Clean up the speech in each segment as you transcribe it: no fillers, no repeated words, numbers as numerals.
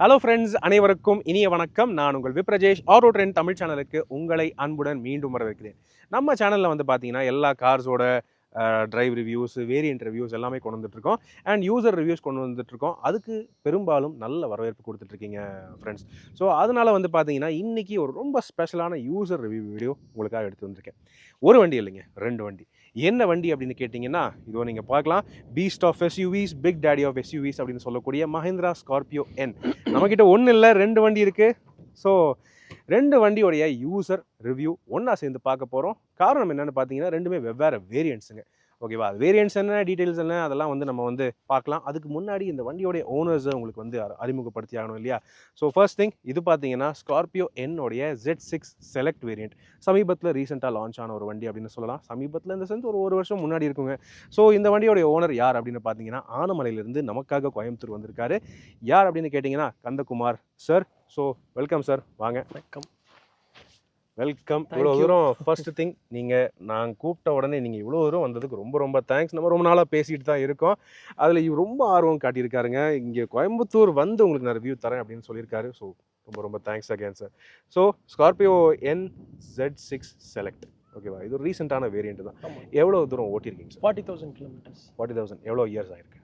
Hello friends, அனைவருக்கும் இனிய வணக்கம். நான் உங்கள் விப்ரஜேஷ். ஆட்டோ ட்ரெண்ட் தமிழ் சேனலுக்கு உங்களை அன்புடன் மீண்டும் வரவேற்கிறேன். நம்ம சேனலில் வந்து பார்த்தீங்கன்னா எல்லா கார்ஸோட டிரைவ் ரிவ்யூஸ், வேரியன்ட் ரிவ்யூஸ் எல்லாமே கொண்டு வந்துட்டுருக்கோம். அண்ட் யூசர் ரிவ்யூஸ் கொண்டு வந்துட்டுருக்கோம். அதுக்கு பெரும்பாலும் நல்ல வரவேற்பு கொடுத்துட்ருக்கீங்க ஃப்ரெண்ட்ஸ். ஸோ அதனால் வந்து பார்த்தீங்கன்னா இன்றைக்கி ஒரு ரொம்ப ஸ்பெஷலான யூசர் ரிவ்யூ வீடியோ உங்களுக்காக எடுத்து வந்திருக்கேன். ஒரு வண்டி இல்லைங்க, 2 வண்டி. என்ன வண்டி அப்படின்னு கேட்டிங்கன்னா, இதோ நீங்கள் பார்க்கலாம். Beast of SUVs, big daddy of SUVs அப்படின்னு சொல்லக்கூடிய மஹிந்திரா ஸ்கார்பியோ என். நம்மக்கிட்ட ஒன்று இல்லை, 2 வண்டி இருக்குது. ஸோ 2 வண்டியோடைய யூசர் ரிவ்யூ ஒன்றா சேர்ந்து பார்க்க போகிறோம். காரணம் என்னென்னு பார்த்தீங்கன்னா, ரெண்டுமே வெவ்வேறு வேரியன்ட்ஸுங்க. ஓகேவா? வேரியன்ட்ஸ் என்ன, டீட்டெயில்ஸ் என்ன, அதெல்லாம் வந்து நம்ம வந்து பார்க்கலாம். அதுக்கு முன்னாடி இந்த வண்டியோடைய ஓனர்ஸை உங்களுக்கு வந்து அறிமுகப்படுத்தி ஆகணும் இல்லையா? ஸோ ஃபர்ஸ்ட் திங், இது பார்த்தீங்கன்னா ஸ்கார்பியோ என்னோடைய Z6 செலக்ட் வேரியன்ட். சமீபத்தில் ரீசெண்டாக லான்ச் ஆன ஒரு வண்டி அப்படின்னு சொல்லலாம். சமீபத்தில் இந்த சென்ஸ் ஒரு வருஷம் முன்னாடி இருக்குங்க. ஸோ இந்த வண்டியோடைய ஓனர் யார் அப்படின்னு பார்த்தீங்கன்னா, ஆனமலையிலிருந்து நமக்காக கோயம்புத்தூர் வந்திருக்காரு. யார் அப்படின்னு கேட்டிங்கன்னா, Kandakumar sir. So welcome sir, வாங்க. வெல்கம். இவ்வளோ தூரம் ஃபர்ஸ்ட் திங், நான் கூப்பிட்ட உடனே நீங்கள் இவ்வளோ தூரம் வந்ததுக்கு ரொம்ப ரொம்ப தேங்க்ஸ். நம்ம ரொம்ப நாளாக பேசிகிட்டு தான் இருக்கோம். அதில் ரொம்ப ஆர்வம் காட்டியிருக்காருங்க. இங்கே கோயம்புத்தூர் வந்து உங்களுக்கு நான் ரிவ்யூ தரேன் அப்படின்னு சொல்லியிருக்காரு. ஸோ ரொம்ப ரொம்ப thanks again sir. So Scorpio என் Z6 செலக்ட், ஓகேவா? இது ஒரு ரீசெண்டான வேரியண்ட் தான். எவ்வளோ தூரம் ஓட்டியிருக்கீங்க சார்? 40,000 கிலோமீட்டர்ஸ். 40,000. எவ்வளோ இயர்ஸ் ஆயிருக்கு?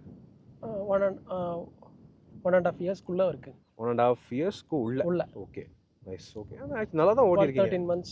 1.5 இயர்ஸ்க்குள்ளே இருக்குது. 1.5 இயர்ஸ்க்கு உள்ள. Okay, nice. ஓகே, நல்லா தான் ஓட்டியிருக்கீங்க. 13 months.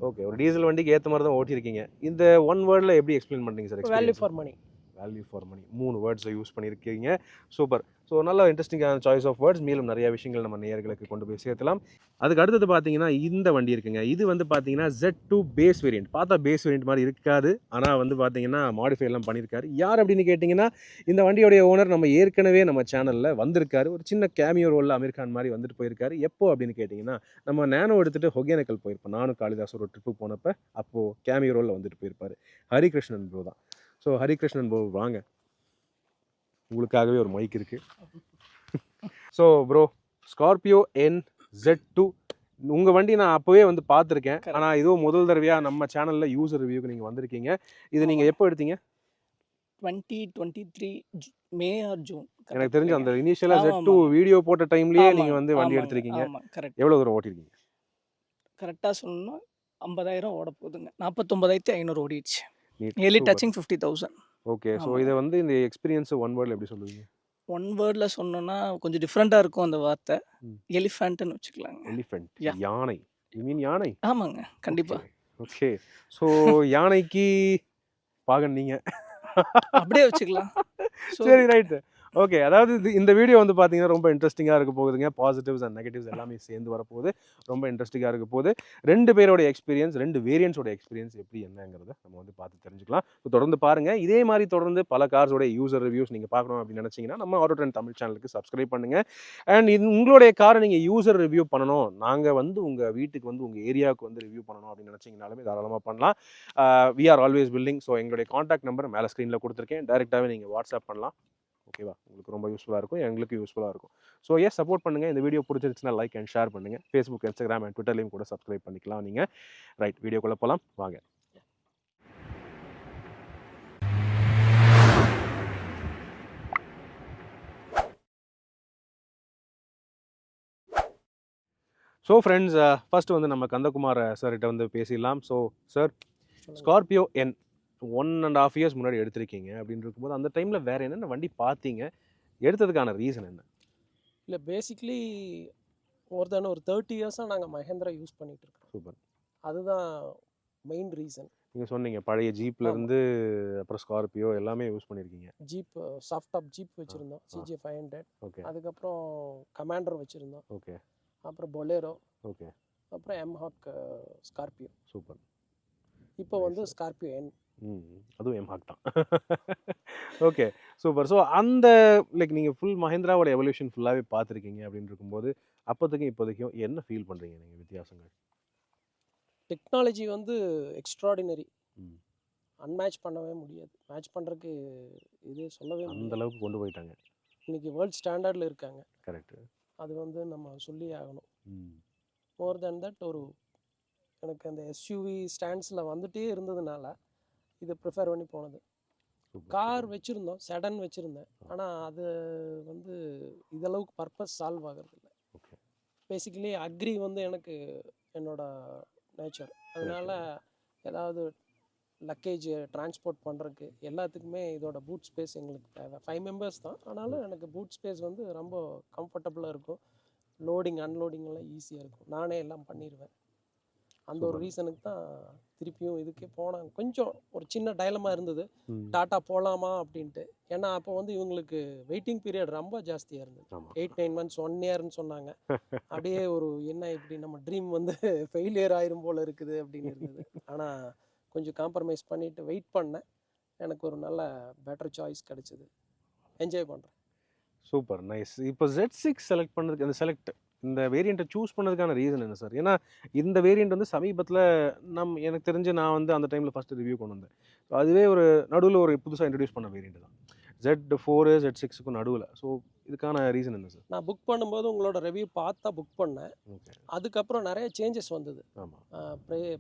ஓகே, ஒரு டீசல் வண்டிக்கு ஏற்ற மாதிரி தான் ஓட்டியிருக்கீங்க. இந்த ஒன் வேர்டில் எப்படி எக்ஸ்பிளைன் பண்ணுறீங்க sir? Value for money. Value for money 3 வேர்ட்ஸை யூஸ் பண்ணியிருக்கீங்க. சூப்பர். ஸோ நல்ல இன்ட்ரெஸ்டிங்கான சாய்ஸ் ஆஃப் வேர்ட்ஸ். மேலும் நிறைய விஷயங்கள் நம்ம நேயர்களுக்கு கொண்டு போய் சேர்த்தலாம். அதுக்கு அடுத்தது பார்த்தீங்கன்னா இந்த வண்டி இருக்குங்க. இது வந்து பார்த்தீங்கன்னா Z2 பேஸ் வேரியன்ட். பார்த்தா பேஸ் வேரியன்ட் மாதிரி இருக்காது, ஆனால் வந்து பார்த்தீங்கன்னா மாடிஃபை எல்லாம் பண்ணியிருக்காரு. யார் அப்படின்னு கேட்டிங்கன்னா, இந்த வண்டியோடைய ஓனர் நம்ம ஏற்கனவே நம்ம சேனலில் வந்திருக்காரு. ஒரு சின்ன கேமியோ ரோலில் அமீர் கான் மாதிரி வந்துட்டு போயிருக்காரு. எப்போ அப்படின்னு கேட்டிங்கன்னா, நம்ம நேனோ எடுத்துகிட்டு ஒகேனக்கல் போயிருப்போம். நானும் காளிதாஸ் ஒரு ட்ரிப்பு போனப்போ அப்போது கேமியோ ரோலில் வந்துட்டு போயிருப்பார். ஹரிகிருஷ்ணன் ப்ரோ தான். ஸோ ஹரிகிருஷ்ணன் ப்ரோ வாங்க, உங்களுக்காகவே ஒரு மைக் இருக்கு. ஸோ ப்ரோ, ஸ்கார்பியோ என் Z2 உங்கள் வண்டி நான் அப்போவே வந்து பார்த்துருக்கேன். ஆனால் இதுவும் முதல் தடவையாக நம்ம சேனலில் யூசர் ரிவ்யூக்கு நீங்கள் வந்திருக்கீங்க. இது நீங்கள் எப்போ எடுத்தீங்க? 2023 மே ஆர் ஜூன். எனக்கு தெரிஞ்ச அந்த இனிஷியலாக Z2 வீடியோ போட்ட டைம்லேயே நீங்கள் வந்து வண்டி எடுத்திருக்கீங்க. எவ்வளோ தூரம் ஓட்டிருக்கீங்க? கரெக்டாக சொல்லணும், 50,000 ஓட போகுதுங்க. 49,500 ஓடிடுச்சு. Nearly touching 50,000. ஓகே. ஸோ இதை வந்து இந்த எக்ஸ்பீரியன்ஸ் ஒன் வேர்டில் எப்படி சொல்லுவீங்க? ஒன் வேர்டில் சொன்னோன்னா கொஞ்சம் டிஃப்ரெண்ட்டாக இருக்கும் அந்த வார்த்தை. எலிஃபேண்ட்னு வச்சுக்கலாங்க. எலிஃபென்ட், யானை. யூ மீன் யானை? ஆமாங்க, கண்டிப்பாக. ஓகே. ஸோ யானைக்கு பாகன் நீங்கள் அப்படியே வச்சுக்கலாம். சரி, ரைட்டு. ஓகே, அதாவது இந்த வீடியோ வந்து பார்த்தீங்கன்னா ரொம்ப இன்ட்ரெஸ்டிங்காக இருக்க போகுதுங்க. பாசிட்டிவ்ஸ் அண்ட் நெகட்டிவ்ஸ் எல்லாமே சேர்ந்து வரப்போகுது. ரொம்ப இன்ட்ரெஸ்டிங்காக இருக்க போகுது. 2 பேரோட எக்ஸ்பீரியன்ஸ், 2 வேரியன்ட்ஸோட எக்ஸ்பீரியன்ஸ் எப்படி என்னங்கிறத நம்ம வந்து பார்த்து தெரிஞ்சுக்கலாம். ஸோ தொடர்ந்து பாருங்கள். இதே மாதிரி தொடர்ந்து பல கார்ஸோட யூசர் ரிவ்யூஸ் நீங்கள் பார்க்கணும் அப்படின்னு நினச்சிங்கன்னா நம்ம ஆட்டோ ட்ரெண்ட் தமிழ் சேனலுக்கு சப்ஸ்கிரைப் பண்ணுங்கள். அண்ட் உங்களுடைய காரை நீங்கள் யூசர் ரிவ்யூ பண்ணணும், நாங்கள் வந்து உங்கள் வீட்டுக்கு வந்து உங்கள் ஏரியாவுக்கு வந்து ரிவ்யூ பண்ணணும் அப்படின்னு நினச்சிங்கனாலுமே தாராளமாக பண்ணலாம். We are always willing. So எங்களுடைய காண்டாக்ட் நம்பர் மேலே ஸ்க்ரீனில் கொடுத்துருக்கேன். டைரெக்டாகவே நீங்கள் வாட்ஸ்அப் பண்ணலாம். ஓகேவா? உங்களுக்கு ரொம்ப யூஸ்ஃபுல்லாக இருக்கும், எங்களுக்கு யூஸ்ஃபுல்லாக இருக்கும். ஸோ சப்போர்ட் பண்ணுங்கள். இந்த வீடியோ பிடிச்சிருச்சுன்னா லைக் அண்ட் ஷேர் பண்ணுங்கள். ஃபேஸ்புக், இன்ஸ்டாகிராம் அண்ட் ட்விட்டர்லையும் கூட சப்ஸ்கிரைப் பண்ணிக்கலாம் நீங்கள். ரைட், வீடியோக்குள்ளே போகலாம் வாங்க. ஸோ ஃப்ரெண்ட்ஸ், ஃபர்ஸ்ட் வந்து நம்ம கந்தகுமார் சார்கிட்ட வந்து பேசிடலாம். ஸோ சார், ஸ்கார்பியோ என் 1.5 இயர்ஸ் முன்னாடி எடுத்திருக்கீங்க அப்படின்னு இருக்கும்போது அந்த டைமில் வேறு என்னென்ன வண்டி பார்த்தீங்க? எடுத்ததுக்கான ரீசன் என்ன? இல்லை, பேசிக்லி ஒரு 30 இயர்ஸாக நாங்கள் மஹேந்திரா யூஸ் பண்ணிகிட்டு இருக்கோம். சூப்பர். அதுதான் மெயின் ரீசன். நீங்கள் சொன்னீங்க பழைய ஜீப்லேருந்து அப்புறம் ஸ்கார்பியோ எல்லாமே யூஸ் பண்ணியிருக்கீங்க. ஜீப், சாஃப்ட் டாப் ஜீப் வச்சுருந்தோம், CJ 500. ஓகே. அதுக்கப்புறம் கமாண்டர் வச்சுருந்தோம். ஓகே. அப்புறம் பொலேரோ. ஓகே. அப்புறம் எம்ஹாக் ஸ்கார்பியோ. சூப்பர். இப்போ வந்து ஸ்கார்பியோ என். அதுவும் எம்ஹாக் தான். Okay, super. ஸோ அந்த நீங்கள் ஃபுல் மஹேந்திராவோட எவல்யூஷன் ஃபுல்லாகவே பார்த்துருக்கீங்க அப்படின்னு இருக்கும்போது அப்போதைக்கும் இப்போதைக்கும் என்ன ஃபீல் பண்ணுறீங்க நீங்கள் வித்தியாசங்கள்? டெக்னாலஜி வந்து எக்ஸ்ட்ராடினரி, அன்மேட்ச் பண்ணவே முடியாது. மேட்ச் பண்ணுறதுக்கு இதே சொல்லவே முடியாது. அந்த அளவுக்கு கொண்டு போயிட்டாங்க. இன்னைக்கு வேர்ல்ட் ஸ்டாண்டர்டில் இருக்காங்க. கரெக்டு. அது வந்து நம்ம சொல்லி ஆகணும். மோர் தென் தட், எனக்கு அந்த எஸ்யூவி ஸ்டாண்ட்ஸில் வந்துகிட்டே இருந்ததுனால இதை ப்ரிஃபர் பண்ணி போனது. கார் வச்சுருந்தோம், செடன் வச்சுருந்தேன். ஆனால் அது வந்து இதளவுக்கு பர்பஸ் சால்வ் ஆகிறது இல்லை. பேசிக்கலி அக்ரி வந்து எனக்கு என்னோட நேச்சர். அதனால ஏதாவது லக்கேஜ் டிரான்ஸ்போர்ட் பண்ணுறதுக்கு எல்லாத்துக்குமே இதோட பூட் ஸ்பேஸ் எங்களுக்கு தேவை. 5 மெம்பர்ஸ் தான். ஆனாலும் எனக்கு பூட் ஸ்பேஸ் வந்து ரொம்ப கம்ஃபர்டபுளாக இருக்கும். லோடிங் அன்லோடிங்லாம் ஈஸியாக இருக்கும். நானே எல்லாம் பண்ணிடுவேன். அந்த ஒரு ரீசனுக்கு தான் திருப்பியும் இதுக்கே போனாங்க. கொஞ்சம் ஒரு சின்ன டைலமா இருந்தது, டாட்டா போகலாமா அப்படின்ட்டு. ஏன்னா அப்போ வந்து இவங்களுக்கு வெயிட்டிங் பீரியட் ரொம்ப ஜாஸ்தியாக இருந்தது. 8-9 மந்த்ஸ் 1 இயர்னு சொன்னாங்க. அப்படியே ஒரு என்ன இப்படி நம்ம ட்ரீம் வந்து ஃபெயிலியர் ஆயிரும் போல இருக்குது அப்படின்னு இருந்தது. ஆனால் கொஞ்சம் காம்ப்ரமைஸ் பண்ணிவிட்டு வெயிட் பண்ணேன். எனக்கு ஒரு நல்ல பெட்டர் சாய்ஸ் கிடச்சிது. என்ஜாய் பண்ணுறேன். Super nice. இப்போ Z6 செலக்ட் பண்ணதுக்கு அந்த இந்த வேரியண்ட்டை சூஸ் பண்ணதுக்கான ரீசன் என்ன சார்? ஏன்னா இந்த வேரியண்ட் வந்து சமீபத்தில் எனக்கு தெரிஞ்சு நான் வந்து அந்த டைமில் ஃபஸ்ட்டு ரிவ்யூ கொண்டு வந்தேன். ஸோ அதுவே ஒரு நடுவில் ஒரு புதுசாக இன்ட்ரடியூஸ் பண்ண வேரியண்ட் தான் Z4 Z6க்கும் நடுவில். ஸோ இதுக்கான ரீசன் என்ன சார்? நான் புக் பண்ணும்போது உங்களோட ரிவ்யூ பார்த்தா புக் பண்ணேன். ஓகே. அதுக்கப்புறம் நிறைய சேஞ்சஸ் வந்தது. ஆமாம்.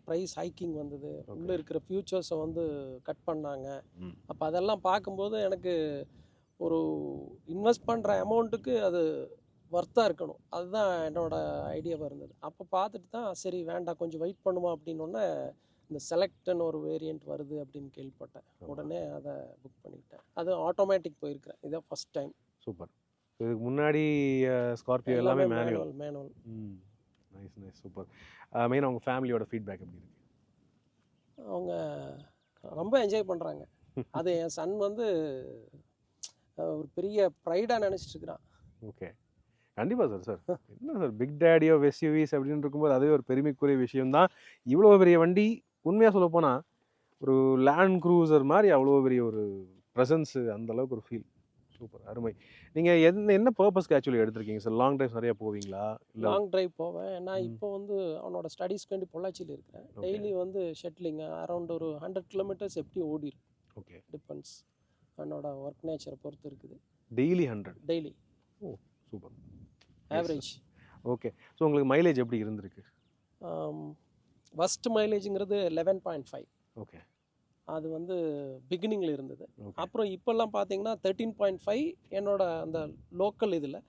ப்ரைஸ் ஹைக்கிங் வந்தது. உள்ளே இருக்கிற ஃபியூச்சர்ஸை வந்து கட் பண்ணாங்க. ம். அப்போ அதெல்லாம் பார்க்கும்போது எனக்கு ஒரு இன்வெஸ்ட் பண்ணுற அமௌண்ட்டுக்கு அது ஒர்த்தாக இருக்கணும். அதுதான் என்னோட ஐடியாவாக இருந்தது. அப்போ பார்த்துட்டு தான் சரி வேண்டாம் கொஞ்சம் வெயிட் பண்ணுவோம் அப்படின்னோடனே இந்த செலக்ட்னு ஒரு வேரியண்ட் வருது அப்படின்னு கேள்விப்பட்டேன். உடனே அதை புக் பண்ணிக்கிட்டேன். அது ஆட்டோமேட்டிக் போயிருக்கிறேன். இதான் ஃபஸ்ட் டைம். சூப்பர். இதுக்கு முன்னாடி ஸ்கார்பியோ எல்லாமே மேனுவல். Nice nice super. மெயினாக உங்கள் ஃபேமிலியோட ஃபீட்பேக் எப்படி இருக்கு? அவங்க ரொம்ப என்ஜாய் பண்ணுறாங்க. அது என் சன் வந்து ஒரு பெரிய ப்ரைடாக நினச்சிட்டு இருக்கிறான். ஓகே. கண்டிப்பாக சார். என்ன sir big daddy of SUVs அப்படின்னு இருக்கும்போது அதுவே ஒரு பெருமைக்குரிய விஷயம்தான். இவ்வளோ பெரிய வண்டி உண்மையாக சொல்ல போனால் ஒரு லேண்ட் க்ரூசர் மாதிரி அவ்வளோ பெரிய ஒரு ப்ரெசன்ஸு, அந்த அளவுக்கு ஒரு ஃபீல். சூப்பர் அருமை. நீங்கள் என்ன பர்பஸ்க்கு ஆக்சுவலி எடுத்திருக்கீங்க சார்? லாங் டிரைவ்ஸ் நிறையா போவீங்களா? இல்லை லாங் டிரைவ் போவேன். நான் இப்போ வந்து அவனோட ஸ்டடீஸ்க்கு வேண்டி பொள்ளாச்சியில் இருக்கிறேன். டெய்லி வந்து ஷட்டிலிங் அரௌண்ட் ஒரு 100 கிலோமீட்டர்ஸ் எப்படி ஓடிடும். ஓகே. டிபெண்ட்ஸ் என்னோட ஒர்க் நேச்சரை பொறுத்து இருக்குது. டெய்லி 100? டெய்லி. ஓ சூப்பர். ஆவரேஜ். ஓகே. ஸோ உங்களுக்கு மைலேஜ் எப்படி இருந்திருக்கு? ஃபஸ்ட் மைலேஜுங்கிறது 11.5. ஓகே. அது வந்து பிகினிங்கில் இருந்தது. அப்புறம் இப்போல்லாம் பார்த்தீங்கன்னா 13.5 என்னோட அந்த லோக்கல் இதில்.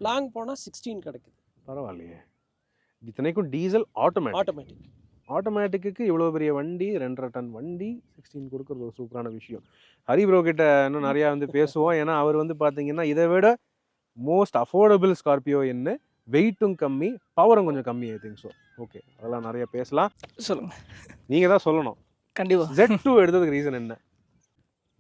லாங் போனால் 16 கிடைக்குது. பரவாயில்லையே. இத்தனைக்கும் டீசல் ஆட்டோமேட்டிக். ஆட்டோமேட்டிக்கு இவ்வளோ பெரிய வண்டி 2.5 டன் வண்டி 16 கொடுக்குறது ஒரு சூப்பரான விஷயம். ஹரி ப்ரோ கிட்ட இன்னும் நிறையா வந்து பேசுவோம். ஏன்னா அவர் வந்து பார்த்தீங்கன்னா இதை விட மோஸ்ட் அஃபோர்டபுள் ஸ்கார்பியோ என்ன, வெயிட்டும் கம்மி, பவரும் கொஞ்சம் கம்மி. I think so. ஓகே, அதெல்லாம் நிறைய பேசலாம். சொல்லுங்கள். நீங்கள் தான் சொல்லணும். கண்டிப்பாக. Z2 எடுத்ததுக்கு ரீசன் என்ன?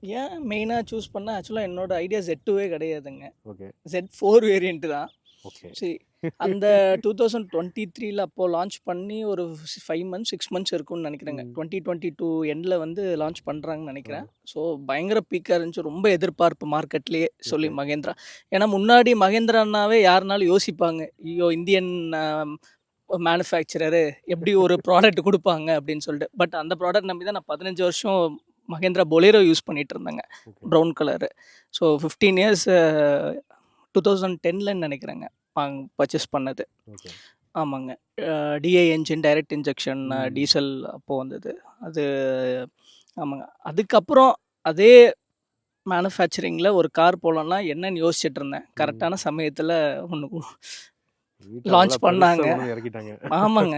ஏன் மெயினாக சூஸ் பண்ணால் ஆக்சுவலாக என்னோட ஐடியா Z2வே கிடையாதுங்க. ஓகே. Z4 வேரியண்ட்டு தான். ஓகே. சரி, அந்த 2023 அப்போது லான்ச் பண்ணி ஒரு 5 மந்த்ஸ் 6 மந்த்ஸ் இருக்கும்னு நினைக்கிறேங்க. 2022 எண்டில் வந்து லான்ச் பண்ணுறாங்கன்னு நினைக்கிறேன். ஸோ பயங்கர பீக்காக இருந்துச்சு. ரொம்ப எதிர்பார்ப்பு மார்க்கெட்லேயே சொல்லி மகேந்திரா. ஏன்னா முன்னாடி மகேந்திரானாவே யாருனாலும் யோசிப்பாங்க, ஐயோ இந்தியன் மேனுஃபேக்சரரு எப்படி ஒரு ப்ராடக்ட் கொடுப்பாங்க அப்படின்னு சொல்லிட்டு. பட் அந்த ப்ராடக்ட் நம்பி தான் நான் 15 வருஷம் மகேந்திரா பொலேரோ யூஸ் பண்ணிகிட்டு இருந்தேங்க, ப்ரௌன் கலரு. ஸோ 15 இயர்ஸ் 2010ன்னு நினைக்கிறேங்க பர்ச்சேஸ் பண்ணது. ஆமாங்க. DI engine, direct injection diesel அப்போது வந்தது அது. ஆமாங்க. அதுக்கப்புறம் அதே மேனுஃபேக்சரிங்கில் ஒரு கார் போகலன்னா என்னன்னு யோசிச்சுட்டு இருந்தேன். கரெக்டான சமயத்தில் ஒன்று லான்ச் பண்ணாங்க. ஆமாங்க.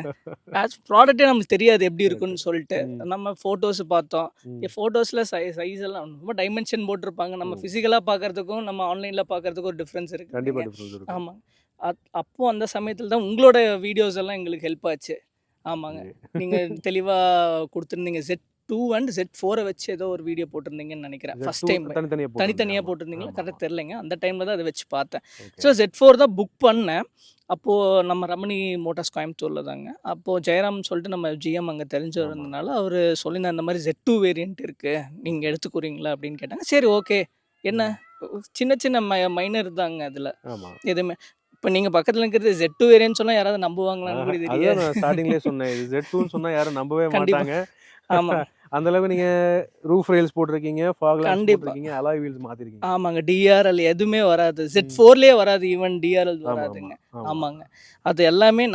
ப்ராடக்டே நமக்கு தெரியாது எப்படி இருக்குன்னு சொல்லிட்டு நம்ம ஃபோட்டோஸ் பார்த்தோம். ஃபோட்டோஸில் சைஸ் எல்லாம் ரொம்ப டைமென்ஷன் போட்டிருப்பாங்க. நம்ம ஃபிசிக்கலாக பார்க்கறதுக்கும் நம்ம ஆன்லைனில் பார்க்கறதுக்கும் ஒரு டிஃப்ரென்ஸ் இருக்குது. ஆமாங்க. அப்போது அந்த சமயத்தில் தான் உங்களோட வீடியோஸ் எல்லாம் எங்களுக்கு ஹெல்ப் ஆச்சு. ஆமாங்க. நீங்கள் தெளிவாக கொடுத்துருந்தீங்க. Z2 அண்ட் Z4 வச்சு ஏதோ ஒரு வீடியோ போட்டிருந்தீங்கன்னு நினைக்கிறேன். ஃபஸ்ட் டைம் தனித்தனியாக போட்டிருந்தீங்களா? கரெக்டாக தெரிலங்க. அந்த டைமில் தான் அதை வச்சு பார்த்தேன். ஸோ Z4 தான் புக் பண்ணேன். அப்போது நம்ம ரமணி மோட்டார்ஸ் கோயம்புத்தூரில் தாங்க. அப்போது ஜெயராம் சொல்லிட்டு நம்ம ஜிஎம் அங்கே தெரிஞ்சதுனால அவர் சொல்லியிருந்தார், இந்த மாதிரி Z2 வேரியண்ட் இருக்குது, நீங்கள் எடுத்துக்கிறீங்களா அப்படின்னு கேட்டாங்க. சரி ஓகே. என்ன சின்ன சின்ன மைனர் தாங்க அதில் எதுவுமே. இப்போ நீங்கள் பக்கத்தில் இருக்கிறது Z2 வேரியன்ட் சொன்னால் யாராவது நம்புவாங்களான்னு கூட தெரியாது. ஸ்டார்டிங்லேயே சொன்னேன், இது Z2ன்னு சொன்னால் யாரும் நம்பவே மாட்டாங்க. ஆமாம். அந்த அளவுக்கு நீங்கள் ரூஃப் ரெயில்ஸ் போட்டிருக்கீங்க, ஃபாக் லாம்ப்ஸ் போட்டிருக்கீங்க, அலாய் வீல்ஸ் மாற்றிருக்கீங்க. ஆமாங்க. டிஆர்எல் எதுவுமே வராது. Z4லேயே வராது. ஈவன் டிஆர்எல் வராதுங்க. ஆமாங்க. அது எல்லாமே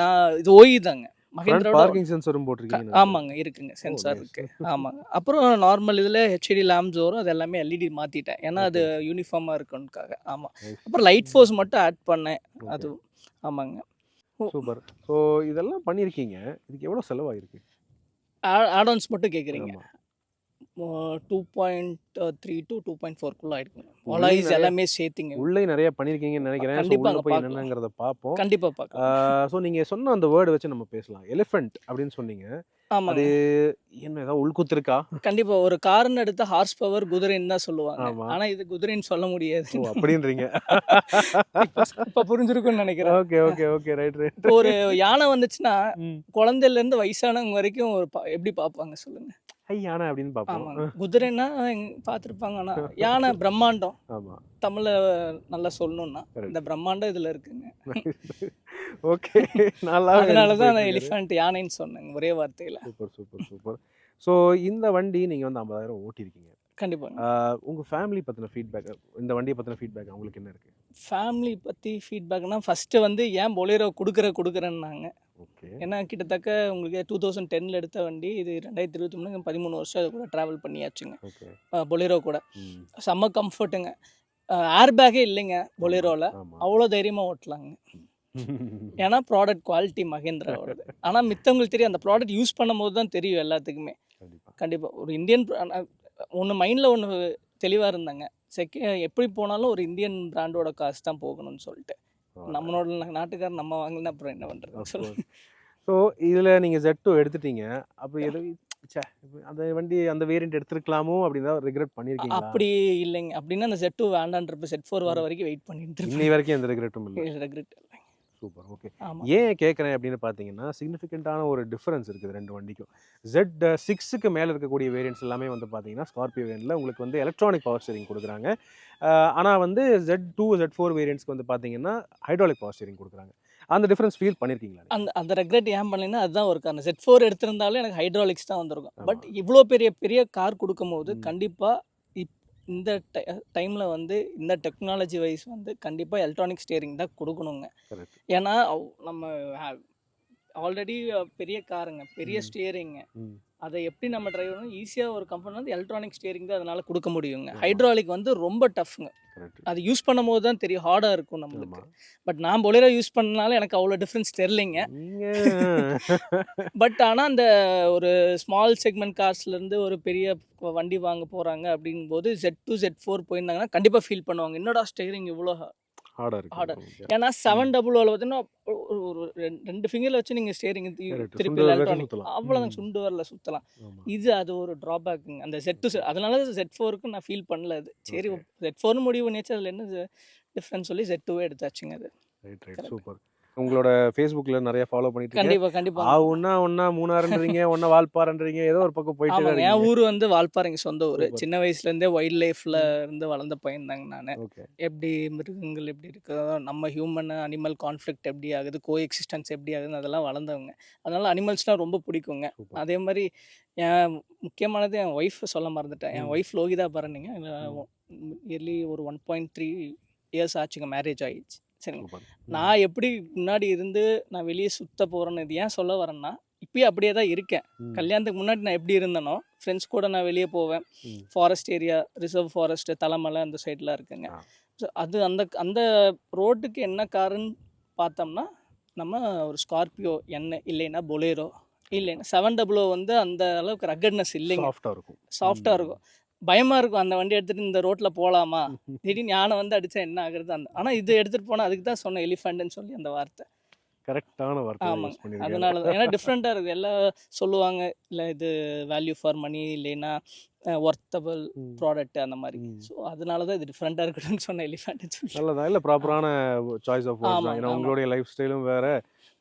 இது ஓய் தாங்க. மஹிந்திராவோட பார்க்கிங் சென்சரும் போட்டிருக்கீங்க. ஆமாங்க, இருக்குங்க. சென்சார் இருக்குது. ஆமாங்க. அப்புறம் நார்மல் இதில் ஹெச்டி லேம்ப்ஸ் வரும். அது எல்லாமே எல்இடி மாற்றிட்டேன். ஏன்னா அது யூனிஃபார்மாக இருக்குன்னுக்காக. ஆமாம். அப்புறம் லைட் ஃபோர்ஸ் மட்டும் ஆட் பண்ணேன். அது ஆமாங்க. சூப்பர். ஸோ இதெல்லாம் பண்ணியிருக்கீங்க. இதுக்கு எவ்வளோ செலவாயிருக்கு? ஆடான்ஸ் மட்டும் கேட்குறீங்க. ஆமா. 2.3 to 2.4 ஆயிருக்குங்க. உள்ளே ஒலாய்ஸ் நிறைய எல்லாமே சேர்த்துங்க. உள்ளே நிறைய பண்ணியிருக்கீங்கன்னு நினைக்கிறேன். ஸோ உள்ள கண்டிப்பாங்க போய் பார்க்கலாம். என்னென்னங்கிறத பார்ப்போம். கண்டிப்பா பார்க்கலாம். ஸோ நீங்க சொன்ன அந்த வேர்டு வச்சு நம்ம பேசலாம். எலிஃபென்ட் அப்படின்னு சொன்னீங்க. அது ஆமாங்க. என்ன ஏதாவது உள்குத்து இருக்கா? கண்டிப்பா. ஒரு கார்ன்னு எடுத்தா ஹார்ஸ் பவர் குதிரைன்னு தான் சொல்லுவாங்க. ஆமா. ஆனா இது குதிரைன்னு சொல்ல முடியாது. ஓ அப்படின்றீங்க. இப்ப புரிஞ்சிருக்கும்னு நினைக்கிறேன். Okay okay okay right right. இப்போ ஒரு யானை வந்துச்சுன்னா ம். குழந்தையில இருந்து வயசானவங்க வரைக்கும் ஒரு எப்படி பார்ப்பாங்க சொல்லுங்க? ஹை யானை அப்படின்னு பார்ப்போம். ஆமாங்க. குதிரைன்னா பார்த்துருப்பாங்க. ஆனா யானை பிரம்மாண்டம். ஆமா. தமிழ்ல நல்லா சொல்லணும்னா Correct. இந்த பிரம்மாண்டம் இதுல இருக்குங்க. ஓகே. நல்லா அதனால தான் நான் எலிஃபண்ட் யானைன்னு சொன்னேங்க ஒரே வார்த்தையில. Super super super. ஸோ இந்த வண்டி நீங்க வந்து 50,000 ஓட்டியிருக்கீங்க. கண்டிப்பாங்க. உங்க ஃபேமிலி பத்தின ஃபீட்பேக், இந்த வண்டியை பத்தின ஃபீட்பேக் அவங்களுக்கு என்ன இருக்கு? ஃபேமிலி பத்தி ஃபீட்பேக்னா ஃபர்ஸ்ட் வந்து ஏன் பொலேரோ கொடுக்குறேன்னாங்க. ஓகே. ஏன்னா கிட்டத்தட்ட உங்களுக்கு 2010ல எடுத்த வண்டி இது 2023 13 வருஷம் அது கூட டிராவல் பண்ணியாச்சுங்க. ஓகே. பொலேரோ கூட ம். செம்ம கம்ஃபர்ட்டுங்க. ஏர் பேக்கே இல்லைங்க பொலேரோவில். ஆமா. அவ்வளோ தைரியமாக ஓட்டலாங்க. ஏன்னா ப்ராடக்ட் குவாலிட்டி மகேந்திராவோடது. ஆனால் மித்தவங்களுக்கு தெரியும், அந்த ப்ராடக்ட் யூஸ் பண்ணும்போது தான் தெரியும் எல்லாத்துக்குமே. கண்டிப்பா. கண்டிப்பாக ஒரு இந்தியன் ஒன்று மைண்டில் ஒன்று தெளிவாக இருந்தாங்க. எப்படி போனாலும் ஒரு இந்தியன் பிராண்டோட காசு தான் போகணும்னு சொல்லிட்டு. நம்மளோட நாட்டுக்காரர் நம்ம வாங்கினா அப்புறம் என்ன பண்ணுறது சொல்லுங்க. ஸோ இதில் நீங்கள் Z2 எடுத்துட்டீங்க. அப்போ எது ச்சே அந்த வண்டி அந்த வேரியண்ட் எடுத்துருக்கலாமோ அப்படின்னு தான் ரிக்ரெட் பண்ணியிருக்கீங்களா? அப்படி இல்லைங்க. அப்படின்னா அந்த Z2 வேண்டான்றப்ப Z4 வர வரைக்கும் வெயிட் பண்ணிட்டு இன்னி வரைக்கும் எந்த ரிக்ரெட்டும் இல்லை. ரெக்ரெட் இல்லைங்க. சூப்பர். ஓகே. ஆமாம். ஏன் கேட்குறேன் அப்படின்னு பார்த்தீங்கன்னா, சிக்னிஃபிகண்ட்டான ஒரு டிஃபரன்ஸ் இருக்குது 2 வண்டிக்கும். Z6க்கு மேலே இருக்கக்கூடிய வேரியண்ட்ஸ் எல்லாமே வந்து பார்த்தீங்கன்னா, ஸ்கார்பியோ வேரியண்ட்டில் உங்களுக்கு வந்து எலக்ட்ரானிக் பவர் ஸ்டீரிங் கொடுக்குறாங்க. ஆனால் வந்து Z2, Z4 வேரியண்ட்ஸ்க்கு வந்து பார்த்தீங்கன்னா, ஹைட்ராலிக் பவர் ஸ்டீரிங் கொடுக்குறாங்க. அந்த டிஃபரன்ஸ் ஃபீல் பண்ணியிருக்கீங்களா? அந்த அந்த ரெக்ரெட் ஏன் பண்ணலைன்னா அதுதான் ஒரு காரணம். Z4 எடுத்திருந்தாலும் எனக்கு ஹைட்ராலிக்ஸ் தான் வந்திருக்கும். ஆமா. பட் இவ்வளோ பெரிய பெரிய கார் கொடுக்கும்போது ம். கண்டிப்பாக இந்த டைமில் வந்து இந்த டெக்னாலஜி வைஸ் வந்து கண்டிப்பாக எலக்ட்ரானிக் ஸ்டியரிங் தான் கொடுக்கணுங்க. கரெக்ட். ஏன்னா நம்ம ஆல்ரெடி பெரிய காருங்க, பெரிய ம். ஸ்டியரிங்க. ம். அதை எப்படி நம்ம டிரைவ் பண்ணணும் ஈஸியாக ஒரு கம்பெனி வந்து எலக்ட்ரானிக் ஸ்டியரிங் தான் அதனால் கொடுக்க முடியுங்க. ஆமா. ஹைட்ராலிக் வந்து ரொம்ப டஃப்ங்க. கரெக்ட். அது யூஸ் பண்ணும்போது தான் தெரியும், ஹார்டாக இருக்கும் நம்மளுக்கு. ஆமா. பட் நான் பொலேரோ யூஸ் பண்ணனால எனக்கு அவ்வளோ டிஃப்ரென்ஸ் தெரிலிங்க. நீங்க பட் ஆனால் அந்த ஒரு ஸ்மால் செக்மெண்ட் கார்ஸ்லேருந்து ஒரு பெரிய வண்டி வாங்க போகிறாங்க அப்படிங்கும்போது Z2, Z4 போயிருந்தாங்கன்னா கண்டிப்பாக ஃபீல் பண்ணுவாங்க. என்னடா ஸ்டேரிங் இவ்வளோ ஹார்டாக இருக்கு. ஹார்டாக. ஓகே. ஏன்னா 700 பார்த்தீங்கன்னா ஒரு 2 ஃபிங்கரில் வச்சு நீங்கள் ஸ்டேரிங் கரெக்ட். திருப்பி சுண்டு வரல எலக்ட்ரானிக் சுத்தலாம். அவ்வளோதான், ம். சுண்டு வரல சுற்றலாம். ஆமா. இது அது ஒரு ட்ராபேக்குங்க. அந்த Z2 அதனால Z4க்கு நான் ஃபீல் பண்ணல அது. சரி ஓகே. Z4னு முடிவு பண்ணியாச்சு, அதில் என்ன டிஃப்ரென்ஸ் சொல்லி Z2வே எடுத்தாச்சுங்க அது. Right right. கரெக்ட். சூப்பர். உங்களோட ஃபேஸ்புக்ல நிறைய ஃபாலோ பண்ணிட்டு இருக்கேன். கண்டிப்பாக கண்டிப்பாக. ஒன்னா மூணாறுன்றீங்க, ஒன்னா வால்பாறைன்றீங்க, ஏதோ ஒரு பக்கம் போயிட்டே தான் ஆமாங்க. என் இருக்கீங்க. ஊர் வந்து வால்பாறைங்க சொந்த ஊர். சூப்பர். சின்ன வயசுலேருந்தே வைல்ட் லைஃப்பில் இருந்து வளர்ந்த பையன் தாங்க நான். ஓகே. எப்படி மிருகங்கள் எப்படி இருக்குதோ, நம்ம ஹியூமன் அனிமல் கான்ஃப்ளிக்ட் எப்படி ஆகுது, கோ எக்ஸிஸ்டன்ஸ் எப்படி ஆகுதுன்னு அதெல்லாம் வளர்ந்தவங்க. அதனால் அனிமல்ஸ்னால் ரொம்ப பிடிக்குங்க. சூப்பர். அதே மாதிரி என் முக்கியமானது என் ஒய்ஃப் சொல்ல மறந்துட்டேன். என் ம். ஒய்ஃப் லோகிதா பரணிங்க. ம். இயர்லி ஒரு 1.3 இயர்ஸ் ஆச்சுங்க மேரேஜ் ஆயிடுச்சு. சரிங்க. சூப்பர். ம். நான் எப்படி முன்னாடி இருந்து நான் வெளியே சுத்த போகிறேன்னு இது ஏன் சொல்ல வரேன்னா, இப்பயும் அப்படியே தான் இருக்கேன். ம். கல்யாணத்துக்கு முன்னாடி நான் எப்படி இருந்தேனோ, ஃப்ரெண்ட்ஸ் கூட நான் வெளியே போவேன். ம். Forest area, reserve forest, Thalamalai அந்த சைட்லாம் இருக்குங்க. ஆ. ஸோ அது அந்த அந்த ரோட்டுக்கு என்ன காருன்னு பார்த்தோம்னா, நம்ம ஒரு ஸ்கார்பியோ என்ன இல்லைன்னா பொலேரோ இல்லைன்னா 700 வந்து அந்த அளவுக்கு ரக்கட்னஸ் இல்லைங்க. சாஃப்டா இருக்கும். சாஃப்டாக ம். இருக்கும். பயமாக இருக்கும் அந்த வண்டி எடுத்துகிட்டு இந்த ரோட்டில் போகலாமா, திடீர்னு யானை வந்து அடித்தா என்ன ஆகுறது. ஆனால் இது எடுத்துகிட்டு போனால் அதுக்கு தான் சொன்னேன் எலிஃபண்ட்டுன்னு சொல்லி அந்த வார்த்தை. கரெக்டான வார்த்தை ஆமாங்க. யூஸ் பண்ணிருக்காரு. அதனால தான். ஏன்னா டிஃப்ரெண்ட்டாக இருக்குது. எல்லாம் சொல்லுவாங்க, இல்லை இது வேல்யூ ஃபார் மணி இல்லைன்னா ஒர்த்தபிள் ம். ப்ராடக்ட் அந்த மாதிரி. ம். ஸோ அதனால தான் இது டிஃப்ரெண்ட்டாக இருக்கட்டும்னு சொன்னேன் எலிஃபண்ட்டுன்னு சொல்லி. நல்லதா இல்ல ப்ராப்பரான சாய்ஸ் ஆஃப் வேர்ட்ஸ் தான். ஆமாங்க ஏன்னா ஆமாம் உங்களுடைய லைஃப் ஸ்டைலும் வேற,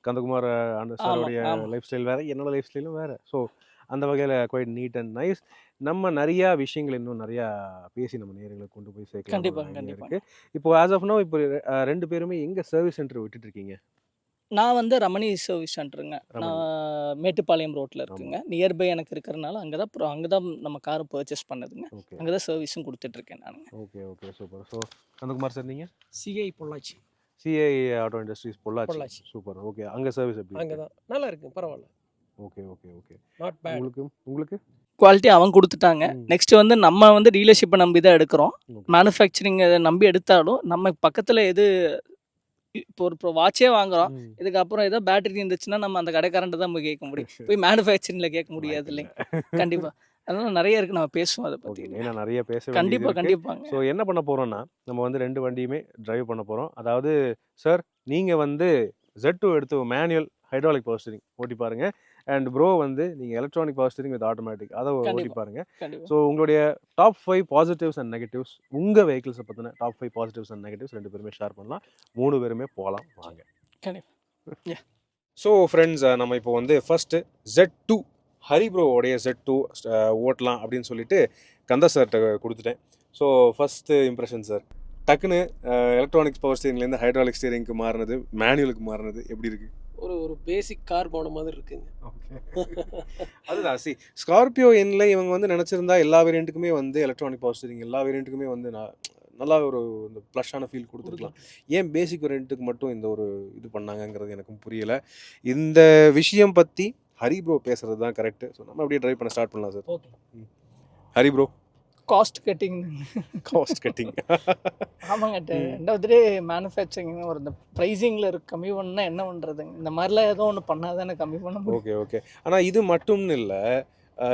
கந்தகுமார் ஆமாம் சாரோடைய ஆமாம். லைஃப் ஸ்டைல் வேற, என்னோட லைஃப் ஸ்டைலும் வேற. ஸோ அந்த வகையில் குவைட் நீட் அண்ட் நைஸ். நம்ம நிறையா விஷயங்கள் இன்னும் நிறையா பேசி நம்ம நேயர்களுக்கு கொண்டு போய் சேர்க்கலாம் ஒரு கண்டிப்பாங்க ஐடியா கண்டிப்பாங்க. இருக்கு. இப்போ ஆஸ் ஆஃப் நோ இப்போ 2 பேருமே எங்க சர்வீஸ் சென்டர் விட்டுட்டு இருக்கீங்க? நான் வந்து ரமணி சர்வீஸ் சென்டருங்க. ரமணி. நான் மேட்டுப்பாளையம் ரோட்டில் ஆமா. இருக்குங்க. நியர்பை எனக்கு இருக்கிறனால அங்கே தான் நம்ம காரை பர்ச்சேஸ் பண்ணதுங்க. ஓகே அங்கே தான் சர்வீஸும் கொடுத்துட்ருக்கேன் நானுங்க. Okay okay super. So Kandakumar sir நீங்க CI Pollachi. CI auto industries Pollachi. Pollachi. Super. Okay. அங்க சர்வீஸ் எப்படி அங்கே இருக்கு? தான் நல்லா இருக்கு, பரவாயில்ல, okay okay okay. Not bad. உங்களுக்கு உங்களுக்கு குவாலிட்டி அவங்க கொடுத்துட்டாங்க. ம். நெக்ஸ்ட் வந்து நம்ம வந்து டீலர்ஷிப்பை நம்பி தான் எடுக்கிறோம். ஓகே மேனுஃபேக்சரிங் நம்பி எடுத்தாலும் நம்ம பக்கத்தில் எது இப்போ ஒரு வாட்சே வாங்குறோம். ம். இதுக்கப்புறம் ஏதோ பேட்டரி இருந்துச்சுன்னா நம்ம அந்த கடைக்காரன்ட்ட தான் போய் கேட்க முடியும். போய் மேனுஃபேக்சரிங்ல கேட்க முடியாது இல்லைங்க. கண்டிப்பா. அதனால நெறைய இருக்கு நம்ம பேசுவோம் அத பத்தி. ஓகே. ஏன்னா நெறைய பேச வேண்டியது கண்டிப்பா, இருக்கு. கண்டிப்பாங்க. ஸோ என்ன பண்ண போறோம்னா, நம்ம வந்து 2 வண்டியுமே டிரைவ் பண்ண போறோம். அதாவது சார் நீங்க வந்து Z2 எடுத்து மேனுவல் ஹைட்ராலிக் பவர் ஸ்டீரிங் ஓட்டி பாருங்க. அண்ட் ப்ரோ வந்து நீங்க electronic power steering with automatic அத ஓட்டி கண்டிப்பா, பாருங்க. கண்டிப்பா. ஸோ உங்களுடைய டாப் 5 பாசிட்டிவ்ஸ் அண்ட் நெகட்டிவ்ஸ் உங்க வெஹிக்கிள்ஸ பத்தின டாப் 5 பாசிட்டிவ்ஸ் அண்ட் நெகட்டிவ்ஸ் 2 பேருமே ஷேர் பண்ணலாம். 3 பேருமே போலாம் வாங்க. கண்டிப்பா. யா. ஸோ ஃப்ரெண்ட்ஸ் நம்ம இப்போ வந்து ஃபர்ஸ்ட் Z2 ஹரி ப்ரோவோடைய Z2 ஓட்டலாம் அப்படின்னு சொல்லிட்டு கந்தா சார்கிட்ட கொடுத்துட்டேன். ஸோ ஃபர்ஸ்ட் இம்ப்ரெஷன் சார், டக்குன்னு எலக்ட்ரானிக்ஸ் பவர் ஸ்டீரிங்லேருந்து ஹைட்ராலிக் ஸ்டீரிங்க்கு மாறினது, மேனுவலுக்கு மாறினது எப்படி இருக்கு? ஒரு பேசிக் கார் போன மாதிரி இருக்குங்க. அதுதான் ஸ்கார்பியோ எண்ணில் இவங்க வந்து நினச்சிருந்தா எல்லா வேரியண்ட்டுக்குமே வந்து எலக்ட்ரானிக் பவர் ஸ்டீரிங் எல்லா வேரியண்ட்டுக்குமே வந்து நல்லா ஒரு இந்த ப்ளஷ்ஷான ஃபீல் கொடுத்துருக்கலாம். ஏன் பேசிக் வேரியண்ட்டுக்கு மட்டும் இந்த ஒரு இது பண்ணாங்கங்கிறது எனக்கும் புரியலை. இந்த விஷயம் பற்றி ஹரி ப்ரோ பேசுறது தான் கரெக்டு. ஸோ நம்ம அப்படியே ட்ரைவ் பண்ண ஸ்டார்ட் பண்ணலாம் sir. Okay. Hari bro, cost cutting. Cost cutting. ஆமாங்க. End of the day manufacturing ஒரு இந்த ப்ரைஸிங்கில் கம்மி பண்ணால் என்ன பண்ணுறதுங்க? இந்த மாதிரிலாம் ஏதோ ஒன்று பண்ணால் தானே கம்மி பண்ண முடியும். Okay okay. ஆனால் இது மட்டும்னு இல்லை,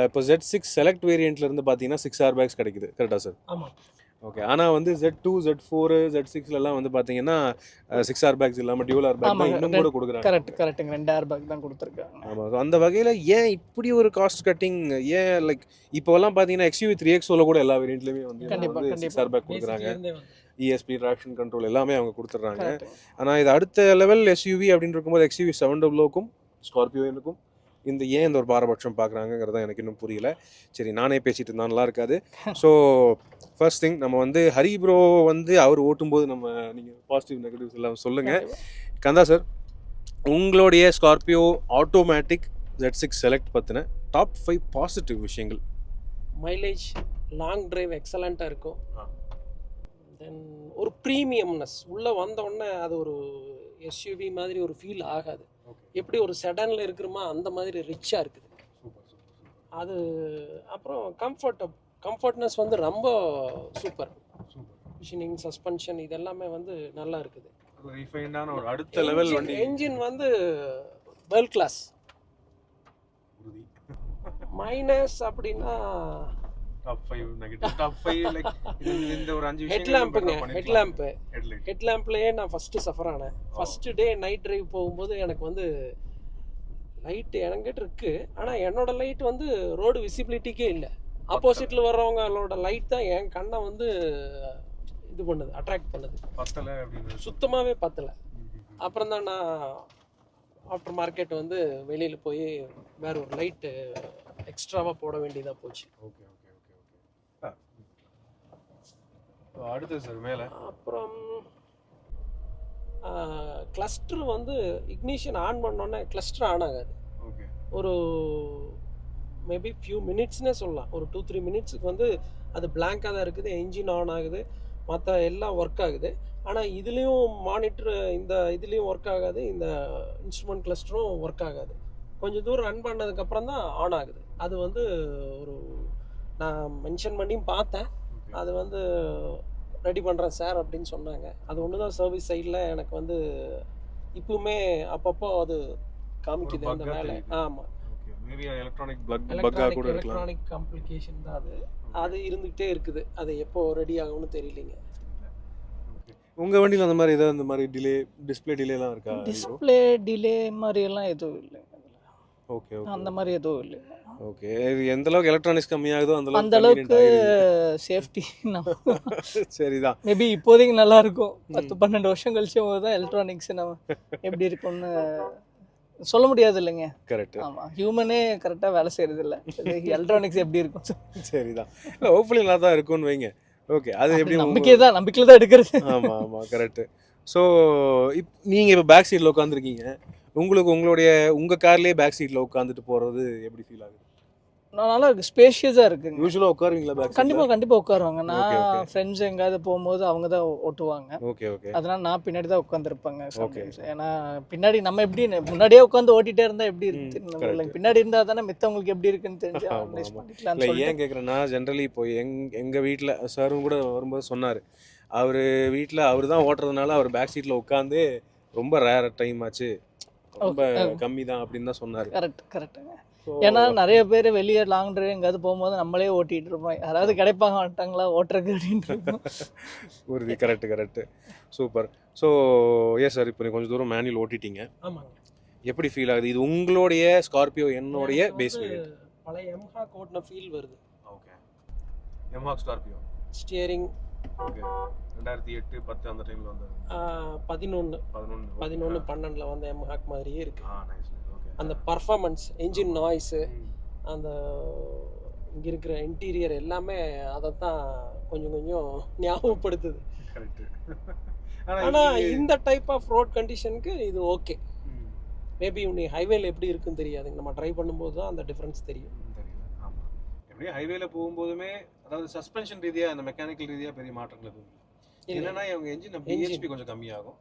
இப்போ Z6 செலக்ட் வேரியண்ட்லேருந்து பார்த்தீங்கன்னா 6 ஏர் பேக்ஸ் கிடைக்குது, கரெக்டாக சார்? ஆமாம். ஓகே. ஆனால் வந்து Z2 Z4 Z6லலாம் வந்து பார்த்தீங்கன்னா 6 ஏர் பேக்ஸ் இல்லாமல் டியூல் ஏர் பேக் தான் ஆமாங்க. இன்னும் கூட கொடுக்குறாங்க. கரெக்ட்டுங்க. 2 ஏர் பேக் தான் கொடுத்துருக்காங்க. ஆமாம். ஸோ அந்த வகையில் ஏன் இப்படி ஒரு காஸ்ட் கட்டிங்? ஏன் லைக் இப்போலாம் பார்த்தீங்கன்னா XUV 3XOல கூட எல்லா வேரியண்ட்லையுமே வந்து கண்டிப்பா, 6 கண்டிப்பா. ஏர் பேக் கொடுக்குறாங்க. பேசிக்லேருந்தே வந்து ESP ட்ராக்ஷன் கண்ட்ரோல் எல்லாமே அவங்க கொடுத்துட்றாங்க. கரெக்ட்டுங்க. ஆனால் இது அடுத்த லெவல் SUV அப்படின்னு இருக்கும்போது XUV 700க்கும் ஸ்கார்பியோனுக்கும் ஏன் இந்த ஒரு பாரபட்சம் பார்க்குறாங்கிறத எனக்கு இன்னும் புரியல. சரி, நானே பேசிட்டு இருந்தா நல்லா இருக்காது. ஸோ ஃபர்ஸ்ட் திங் நம்ம வந்து ஹரி ப்ரோ வந்து அவர் ஓட்டும்போது நீங்கள் பாசிட்டிவ் நெகட்டிவ்ஸ் எல்லாம் சொல்லுங்கள். கண்டிப்பா. கந்தா சார், உங்களுடைய ஸ்கார்பியோ ஆட்டோமேட்டிக் Z6 செலக்ட் பற்றின டாப் 5 பாசிட்டிவ் விஷயங்கள். மைலேஜ், லாங் டிரைவ் எக்ஸலண்ட்டாக இருக்கும். ஆ. தென் ஒரு ப்ரீமியம்னஸ் உள்ளே வந்தோடனே அது ஒரு எஸ்யூவி மாதிரி ஒரு ஃபீல் ஆகாது. எப்படி ஒரு செடனில் இருக்கிறோமா அந்த மாதிரி ரிச்சாக இருக்குது அது. அப்புறம் கம்ஃபர்ட்னஸ் வந்து ரொம்ப சூப்பர். மிஷினிங், சஸ்பென்ஷன் இதெல்லாமே வந்து நல்லா இருக்குது. ரிஃபைண்டான ஒரு அடுத்த லெவல் வண்டி. என்ஜின் வந்து வேர்ல்ட் கிளாஸ். மைனஸ் அப்படின்னா டாப் 5 நெகட்டிவ். டாப் 5 லைக் இந்த ஒரு 5 விஷயம். ஹெட்லாம்புங்க. ஹெட்லாம்ப். ஹெட்லாம்ப்லேயே நான் ஃபஸ்ட்டு சஃபர் ஆனேன். ஃபஸ்ட்டு டே நைட் டிரைவ் போகும்போது எனக்கு வந்து லைட் என்கிட்ட இருக்குது, ஆனால் என்னோட லைட் வந்து ரோடு விசிபிலிட்டிக்கே இல்லை. ஆப்போசிட்டில் வர்றவங்களோட லைட் தான் என் கண்ணை வந்து இது பண்ணுது, அட்ராக்ட் பண்ணுது. பத்தலை அப்படின்னு சுத்தமாகவே பத்தலை. அப்புறம் தான் நான் ஆஃப்டர் மார்க்கெட் வந்து வெளியில் போய் வேற ஒரு லைட்டு எக்ஸ்ட்ராவாக போட வேண்டியதாக போச்சு. Okay okay okay okay. அடுத்து சார் மேலே. அப்புறம் கிளஸ்டர் வந்து இக்னிஷன் ஆன் பண்ணோன்னே கிளஸ்டர் ஆன் ஆகாது. ஓகே. ஒரு மேபி ஃபியூ மினிட்ஸ்னே சொல்லலாம். ஒரு 2-3 மினிட்ஸுக்கு வந்து அது பிளாங்காக தான் இருக்குது. என்ஜின் ஆன் ஆகுது, மற்ற எல்லாம் ஒர்க் ஆகுது. ஆனால் இதுலேயும் மானிட்டர் இந்த இதுலேயும் ஒர்க் ஆகாது, இந்த இன்ஸ்ட்ருமெண்ட் கிளஸ்டரும் ஒர்க் ஆகாது. கொஞ்சம் தூரம் ரன் பண்ணதுக்கப்புறம் தான் ஆன் ஆகுது. அது வந்து ஒரு நான் மென்ஷன் பண்ணியும் பார்த்தேன். அது வந்து ரெடி பண்ணுறேன் சார் அப்படின்னு சொன்னாங்க. அது ஒன்று தான் சர்வீஸ் சைடில் எனக்கு வந்து இப்பவுமே அப்பப்போ அது காமிக்குது அந்த வேலை. ஆமாம். மேபி எலக்ட்ரானிக் பக்கா கூட இருக்கலாம். எலக்ட்ரானிக் காம்ப்ளிகேஷன் தான் அது. அது இருந்துகிட்டே இருக்குது. அது எப்போ ரெடி ஆகும்னு தெரியலைங்க. உங்க வண்டியில் அந்த மாதிரி ஏதாவது இந்த மாதிரி டிலே, டிஸ்பிளே டிலேலாம் இருக்கா? டிஸ்பிளே டிலே மாதிரி எல்லாம் எதுவும் இல்லைங்க. Okay okay. அந்த மாதிரி எதுவும் இல்லை. ஓகே. எந்த அளவுக்கு எலக்ட்ரானிக்ஸ் கம்மியாகுதோ அந்த அளவுக்கு சேஃப்டி. சரிதான். மேபி இப்போதைக்கு நல்லா இருக்கும். 10-12 வருஷம் கழிச்சு தான் எலக்ட்ரானிக்ஸ் நம்ம எப்படி இருக்கும்னு சொல்ல முடியாது இல்லைங்க. கரெக்ட். ஆமா, ஹியூமனே கரெக்டா வேலை செய்யறது இல்ல. எலக்ட்ரானிக்ஸ் எப்படி இருக்கும்? சரிதான். இல்ல ஹோப்ஃபுல்லி நல்லா தான் இருக்கும்னு வைங்க. ஓகே. அது எப்படி நம்பிக்கையில தான் எடுக்கிறது. ஆமா ஆமா கரெக்ட். ஸோ நீங்க இப்போ பேக் சீட்ல உட்காந்துருக்கீங்க. உங்களுக்கு உங்க கார்லயே பேக் சீட்ல உட்காந்துட்டு போறது எப்படி ஃபீல் ஆகுது? நல்லா இருக்கு, ஸ்பேஷியஸா இருக்குங்க. யூசுவலா உட்காருவீங்களா பேக் சீட்ல? கண்டிப்பா உட்காருவாங்க. நான் ஃப்ரெண்ட்ஸ் எங்காவது போகும்போது அவங்க தான் ஓட்டுவாங்க. Okay okay. அதனால நான் பின்னாடி தான் உட்காந்துருப்பாங்க. ஏன்னா பின்னாடி நம்ம எப்படி முன்னாடியே உட்காந்து ஓட்டிட்டே இருந்தா எப்படி இருக்கு, பின்னாடி இருந்தா தானே மித்தவங்களுக்கு எப்படி இருக்குன்னு தெரிஞ்சு அனலைஸ் பண்ணிக்கலாம். இல்லை ஏன் கேட்குறேன்னா, ஜென்ரலி இப்போ எங்க வீட்டில் சாரும் கூட வரும்போது சொன்னார், அவர் வீட்டில் அவர் தான் ஓட்டுறதுனால அவர் பேக் சீட்டில் உட்காந்து ரொம்ப ரேர் டைம் ஆச்சு, ரொம்ப கம்மி தான் அப்படின்னு தான் சொன்னார். கரெக்டுங்க. ஏன்னா நிறைய பேர் வெளியே லாங் டிரைவ் எங்கேயாவது போகும்போது நம்மளே ஓட்டிகிட்டு இருப்போம், யாராவது கிடைப்பாங்க மாட்டாங்களா ஓட்டுறதுக்கு அப்படின்ட்டு இருப்போம். உறுதி. கரெக்டு. சூப்பர். ஸோ ஏன் சார், இப்போ கொஞ்சம் தூரம் மேனுவல் ஓட்டிட்டீங்க, ஆமாங்க. எப்படி ஃபீல் ஆகுது? இது உங்களுடைய ஸ்கார்பியோ என்னுடைய பேஸ் வந்து வேரியன்ட். பழைய எம்ஹாக் ஓட்டின ஃபீல் வருது. Okay. MHawk Scorpio. Steering okay. 2008 10 அந்த டைமில் வந்தது. 11 12 வந்த எம்ஹாக் மாதிரியே இருக்கு. நைஸ். ஓகே. அந்த பர்ஃபார்மன்ஸ், என்ஜின் நாய்ஸு, அந்த இங்கே இருக்கிற இன்டீரியர் எல்லாமே அதை தான் கொஞ்சம் ஞாபகப்படுத்துது. கரெக்டு. ஆனால் இந்த டைப் ஆஃப் ரோட் கண்டிஷனுக்கு இது ஓகே. மேபி நீ ஹைவேல எப்படி இருக்குன்னு தெரியாது, நம்ம ட்ரை பண்ணும்போது தான் அந்த டிஃப்ரென்ஸ் தெரியும். தெரியல. ஆமாம். எப்படியும் ஹைவேல போகும்போதுமே அதாவது சஸ்பென்ஷன் ரீதியாக அந்த மெக்கானிக்கல் ரீதியாக பெரிய மாற்றங்கள் எதுவும் இல்லை. என்னன்னா இவங்க என்ஜின் பிஹெச்பி கொஞ்சம் கம்மியாகும்,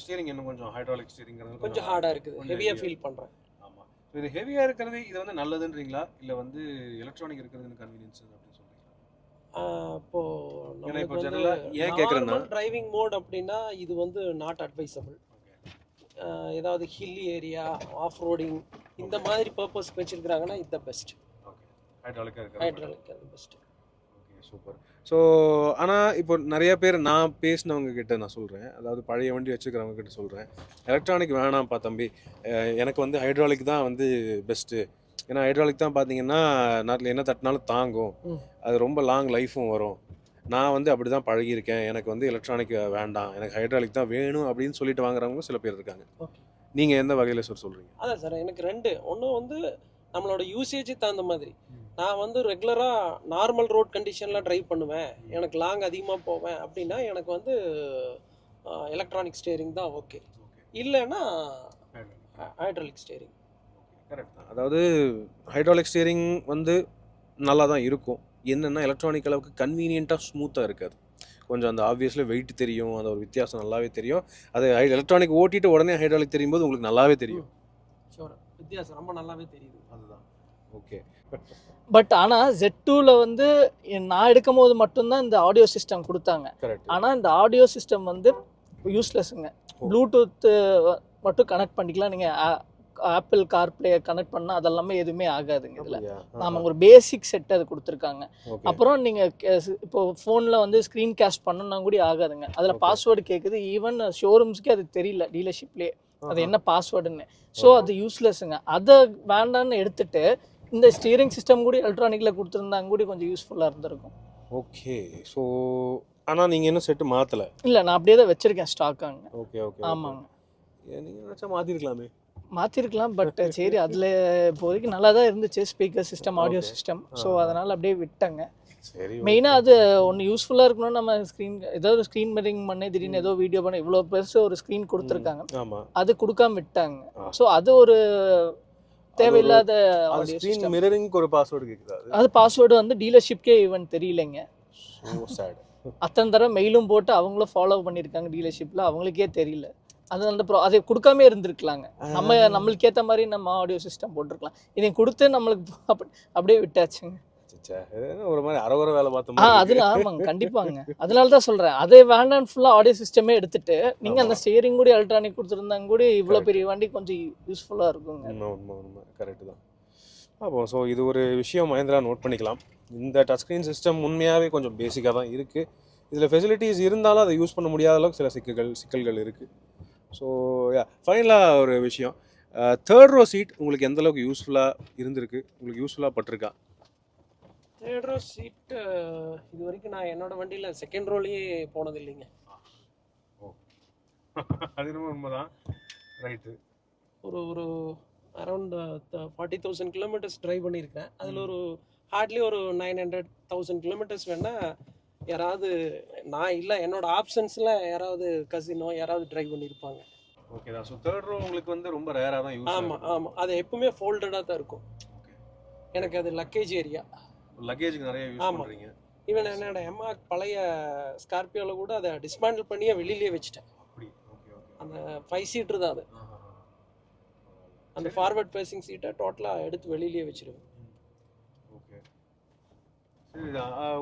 ஸ்டீரிங் இன்னும் கொஞ்சம் ஹைட்ராலிக் ஸ்டீரிங்கிறது கொஞ்சம் ஹார்டாக இருக்குது, ஹெவியாக ஃபீல் பண்ணுறேன். ஆமாம். ஸோ இது ஹெவியாக இருக்கிறது இது வந்து நல்லதுன்றீங்களா, இல்லை வந்து எலக்ட்ரானிக் இருக்கிறதுன்னு கன்வீனியன்ஸ் அப்படின்னு சொல்றீங்களா? இப்போ ஜெனரலாக ஏன் கேட்குறேன்னா டிரைவிங் மோட் அப்படின்னா இது வந்து நாட் அட்வைசபிள். ஏதாவது ஹில்லி ஏரியா, ஆஃப் ரோடிங் இந்த மாதிரி பர்பஸ் வச்சிருக்கிறாங்கன்னா இது the best. Okay. Hydraulic best. Okay, super. So ஆனால் இப்போ நிறைய பேர் நான் பேசினவங்க கிட்ட நான் சொல்கிறேன், அதாவது பழைய வண்டி வச்சுக்கிறவங்க கிட்ட சொல்கிறேன், எலக்ட்ரானிக் வேணாம்ப்பா தம்பி, எனக்கு வந்து ஹைட்ராலிக் தான் வந்து பெஸ்ட்டு. ஏன்னா ஹைட்ராலிக் தான் பார்த்தீங்கன்னா நாட்டில் என்ன தட்டினாலும் தாங்கும், அது ரொம்ப லாங் லைஃப்பும் வரும். நான் வந்து அப்படி தான் பழகியிருக்கேன், எனக்கு வந்து எலக்ட்ரானிக் வேண்டாம், எனக்கு ஹைட்ராலிக் தான் வேணும் அப்படின்னு சொல்லிட்டு வாங்குறவங்க சில பேர் இருக்காங்க. நீங்கள் எந்த வகையில் சார் சொல்கிறீங்க? அதான் சார், எனக்கு ரெண்டு. ஒன்று வந்து நம்மளோட யூசேஜ் தகுந்த மாதிரி. நான் வந்து ரெகுலராக நார்மல் ரோட் கண்டிஷனில் ட்ரைவ் பண்ணுவேன், எனக்கு லாங் அதிகமாக போவேன் அப்படின்னா எனக்கு வந்து எலக்ட்ரானிக் ஸ்டேரிங் தான் ஓகே. இல்லைன்னா ஹைட்ராலிக் ஸ்டேரிங். கரெக்ட் தான். அதாவது ஹைட்ராலிக் ஸ்டேரிங் வந்து நல்லா தான் இருக்கும், என்னென்னா எலக்ட்ரானிக் அளவுக்கு கன்வீனியண்ட்டாக ஸ்மூத்தாக இருக்காது. கொஞ்சம் அந்த ஆப்வியஸ்லி வெயிட் தெரியும், அந்த ஒரு வித்தியாசம் நல்லாவே தெரியும். அது எலக்ட்ரானிக் ஓட்டிட்டு உடனே ஹைட்ராலிக் தெரியும் போது உங்களுக்கு நல்லாவே தெரியும். ஷூர், வித்தியாசம் ரொம்ப நல்லாவே தெரியுது. அதுதான். ஓகே. பட் ஆனால் Z2ல வந்து நான் எடுக்கும் போது மட்டும்தான் இந்த ஆடியோ சிஸ்டம் கொடுத்தாங்க. ஆனால் இந்த ஆடியோ சிஸ்டம் வந்து யூஸ்லெஸ்ஸுங்க. ப்ளூடூத் மட்டும் கனெக்ட் பண்ணிக்கலாம், நீங்கள் ஆப்பிள் கார்ப்ளே கனெக்ட் பண்ணால் அதெல்லாமே எதுவுமே ஆகாதுங்க. இதில் நாம் ஒரு பேசிக் செட் அது கொடுத்துருக்காங்க. அப்புறம் நீங்கள் இப்போ ஃபோனில் வந்து ஸ்க்ரீன் கேஸ்ட் பண்ணணும்னா கூட ஆகாதுங்க. அதில் பாஸ்வேர்டு கேட்குது, ஈவன் ஷோரூம்ஸ்க்கே அது தெரியல டீலர்ஷிப்லேயே அது என்ன பாஸ்வேர்டுன்னு. ஸோ அது யூஸ்லெஸ்ஸுங்க. அதை வேண்டான்னு எடுத்துட்டு இந்த ஸ்டீரிங் சிஸ்டம் கூட எலக்ட்ரானிக்கில் கொடுத்துருந்தாங்க கூட கொஞ்சம் யூஸ்ஃபுல்லாக இருந்திருக்கும். ஓகே. ஸோ ஆனால் நீங்கள் இன்னும் செட்டு மாற்றலை? இல்லை, நான் அப்படியே தான் வச்சுருக்கேன் ஸ்டாக்காங்க. ஓகே. ஆமாங்க. நீங்கள் நினச்சா மாற்றிருக்கலாமே. மாற்றிருக்கலாம், பட் சரி அதில் இப்போதைக்கு நல்லா தான் இருந்துச்சு speaker system, audio system. So அதனால் அப்படியே விட்டாங்க. சரி. மெயினாக அது ஒன்று யூஸ்ஃபுல்லாக இருக்கணும். நம்ம ஸ்க்ரீன் ஏதாவது ஸ்க்ரீன் மிரரிங் பண்ணி திடீர்னு ஏதோ வீடியோ பண்ண இவ்வளோ பெருசு ஒரு ஸ்க்ரீன் கொடுத்துருக்காங்க, அது கொடுக்காம விட்டாங்க. ஸோ அது ஒரு தேவையில்லாத ஸ்க்ரீன் மிரரிங்க்கு ஒரு பாஸ்வேர்டு கேக்குது. அது பாஸ்வேர்டு வந்து டீலர்ஷிப்கே ஈவன் தெரியலைங்க. So sad. அத்தனை தடவை மெயிலும் போட்டு அவங்களும் ஃபாலோ பண்ணியிருக்காங்க டீலர்ஷிப்பில், அவங்களுக்கே தெரியல. அது அந்த அதை கொடுக்காமே இருந்திருக்கலாங்க. நம்மளுக்கு ஏற்ற மாதிரி நம்ம ஆடியோ சிஸ்டம் போட்டிருக்கலாம். இதை கொடுத்து நம்மளுக்கு அப்படியே விட்டாச்சுங்க. ஒரு மாதிரி அரவர வேலை பார்த்தோம். அதில் ஆமாங்க, கண்டிப்பாங்க. அதனால தான் சொல்கிறேன், அதே வேண்டாம் ஃபுல்லாக ஆடியோ சிஸ்டமே எடுத்துட்டு நீங்கள் அந்த ஸ்டியரிங் கூட எலக்ட்ரானிக் கொடுத்துருந்தாங்க கூட இவ்வளோ பெரிய வண்டி கொஞ்சம் யூஸ்ஃபுல்லாக இருக்குங்க. உண்மை கரெக்டு தான். அப்போ ஸோ இது ஒரு விஷயம் மஹேந்திரா நோட் பண்ணிக்கலாம். இந்த டச் ஸ்க்ரீன் சிஸ்டம் உண்மையாகவே கொஞ்சம் பேசிக்காக தான் இருக்குது. இதில் ஃபெசிலிட்டிஸ் இருந்தாலும் அதை யூஸ் பண்ண முடியாத அளவுக்கு சில சிக்கல்கள் இருக்குது. ஸோ ஃபைனலாக ஒரு விஷயம், தேர்ட் ரோ சீட் உங்களுக்கு எந்த அளவுக்கு யூஸ்ஃபுல்லாக இருந்திருக்கு, உங்களுக்கு யூஸ்ஃபுல்லாக பட்டிருக்கா? தேர்ட் ரோ சீட் இது வரைக்கும் நான் என்னோட வண்டியில் செகண்ட் ரோலையே போனது இல்லைங்க. ஓ, அது ரொம்ப உண்மைதான். ரைட்டு. ஒரு அரௌண்ட் 40,000 கிலோமீட்டர்ஸ் ட்ரைவ் பண்ணியிருக்கேன். அதில் ஒரு ஹார்ட்லி ஒரு 900,000 கிலோமீட்டர்ஸ் வேணால் யாராவது நான் இல்லை என்னோட ஆப்ஷன்ஸில் யாராவது கசினோ யாராவது ட்ரைவ் பண்ணியிருப்பாங்க. ஓகே தான். ஸோ தேர்ட் ரோ உங்களுக்கு வந்து ரொம்ப ரேராக தான் யூஸ். ஆமாம், அது எப்பவுமே ஃபோல்டடாக தான் இருக்கும். எனக்கு அது லக்கேஜ் ஏரியா, லக்கேஜுக்கு நிறைய யூஸ் பண்ணுறீங்க. ஈவன் என்னோட எம்ஆக் பழைய ஸ்கார்பியோவில் கூட அதை டிஸ்மேண்டில் பண்ணியே வெளியிலேயே வச்சுட்டேன். அந்த 5 சீட்டர் தான் அது. அந்த ஃபார்வர்ட் ஃபேசிங் சீட்டை டோட்டலாக எடுத்து வெளியிலேயே வச்சிருவேன். ஓகே, சரி.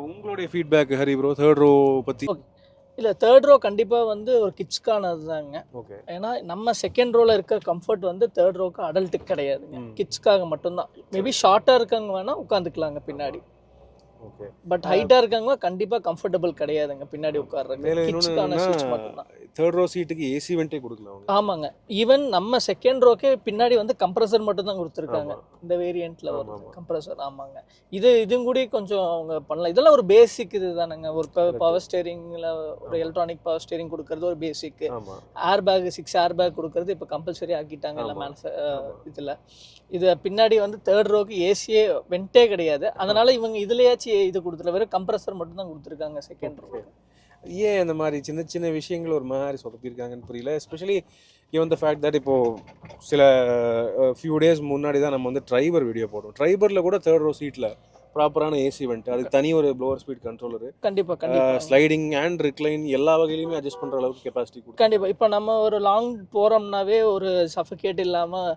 உங்களுடைய feedback Hari bro third row பற்றி? இல்லை தேர்ட் ரோ கண்டிப்பாக வந்து ஒரு கிட்ஸ்க்கானது தாங்க. ஓகே. ஏன்னா நம்ம செகண்ட் ரோவில் இருக்க கம்ஃபர்ட் வந்து தேர்ட் ரோக்கு அடல்ட்டுக்கு கிடையாதுங்க, கிட்ஸ்க்காக மட்டும்தான். மேபி ஷார்ட்டாக இருக்கவங்க வேணால் உட்காந்துக்கலாங்க பின்னாடி. ஓகே. பட் ஹைட்டாக இருக்கவங்க கண்டிப்பாக கம்ஃபர்டபுள் கிடையாதுங்க பின்னாடி உட்கார்றது. மேலும் கிட்ஸ்க்கான சீட்ஸ் மட்டும்தான். தேர்ட் ரோ சீட்டுக்கு ஏசி வெண்டே கொடுக்கலாம் அவங்க. ஆமாங்க. ஈவன் நம்ம செகண்ட் ரோக்கே பின்னாடி வந்து கம்ப்ரஸர் மட்டும் தான் கொடுத்துருக்காங்க இந்த வேரியண்ட்ல ஒரு கம்ப்ரஸர். ஆமாங்க. இதுவும் கூட கொஞ்சம் அவங்க பண்ணலாம். இதெல்லாம் ஒரு பேசிக் இது தானேங்க. ஒரு பவர் ஸ்டேரிங்ல ஒரு எலக்ட்ரானிக் பவர் ஸ்டேரிங் கொடுக்கறது ஒரு பேசிக். ஏர் பேக் 6 ஏர் பேக் கொடுக்கறது இப்போ கம்பல்சரி ஆக்கிட்டாங்க எல்லாம் இதில். இது பின்னாடி வந்து தேர்ட் ரோக்கு ஏசியே வெண்டே கிடையாது. அதனால இவங்க இதுலயாச்சும் இது கொடுத்துல வெறும் கம்ப்ரஸர் மட்டும் தான் கொடுத்துருக்காங்க செகண்ட் ரோ. ஏன் இந்த மாதிரி சின்ன சின்ன விஷயங்கள் ஒரு மாதிரி சொதப்பிருக்காங்கன்னு புரியல. Especially given the fact that இப்போ சில ஃபியூ டேஸ் முன்னாடி தான் நம்ம வந்து ட்ரைவர் வீடியோ போடுறோம். ட்ரைவரில் கூட தேர்ட் ரோ சீட்டில் ப்ராப்பரான ஏசி வெண்ட், அதுக்கு தனி ஒரு ப்ளோவர் ஸ்பீட் கண்ட்ரோலரு, கண்டிப்பாக ஸ்லைடிங் அண்ட் ரிக்ளைன் எல்லா வகையிலுமே அட்ஜஸ்ட் பண்ணுற அளவுக்கு கெப்பாசிட்டி கொடுக்கும். கண்டிப்பாக. இப்போ நம்ம ஒரு லாங் போகிறோம்னாவே ஒரு சஃபகேட் இல்லாமல்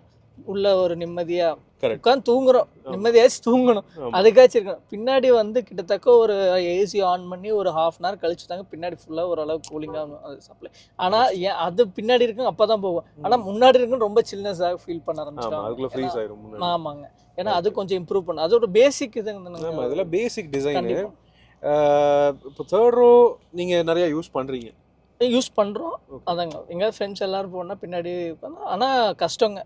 உள்ள ஒரு நிம்மதியாக உட்காந்து தூங்குறோம், நிம்மதியாச்சும் தூங்கணும், அதுக்காச்சும் இருக்கணும். பின்னாடி வந்து கிட்டத்தட்ட ஒரு ஏசி ஆன் பண்ணி ஒரு ½ அன் ஹவர் கழிச்சு தாங்க பின்னாடி ஃபுல்லாக ஓரளவுக்கு கூலிங்காக அது சப்ளை. ஆனால் அது பின்னாடி இருக்குங்க அப்போ தான் போகும். ஆனால் முன்னாடி இருக்குன்னு ரொம்ப சில்னஸாக ஃபீல் பண்ண ஆரம்பிச்சிட்டாங்க. ஆமாங்க. ஏன்னா அது கொஞ்சம் இம்ப்ரூவ் பண்ண, அது ஒரு பேசிக் இதுங்க. அதெல்லாம் பேசிக் டிசைனு. இப்போ தேர்ட் ரோ நீங்கள் நிறையா யூஸ் பண்ணுறீங்க? யூஸ் பண்ணுறோம். அதாங்க எங்கேயாவது ஃப்ரெண்ட்ஸ் எல்லோரும் போனால் பின்னாடி உட்காந்து. ஆனால் கஷ்டங்க,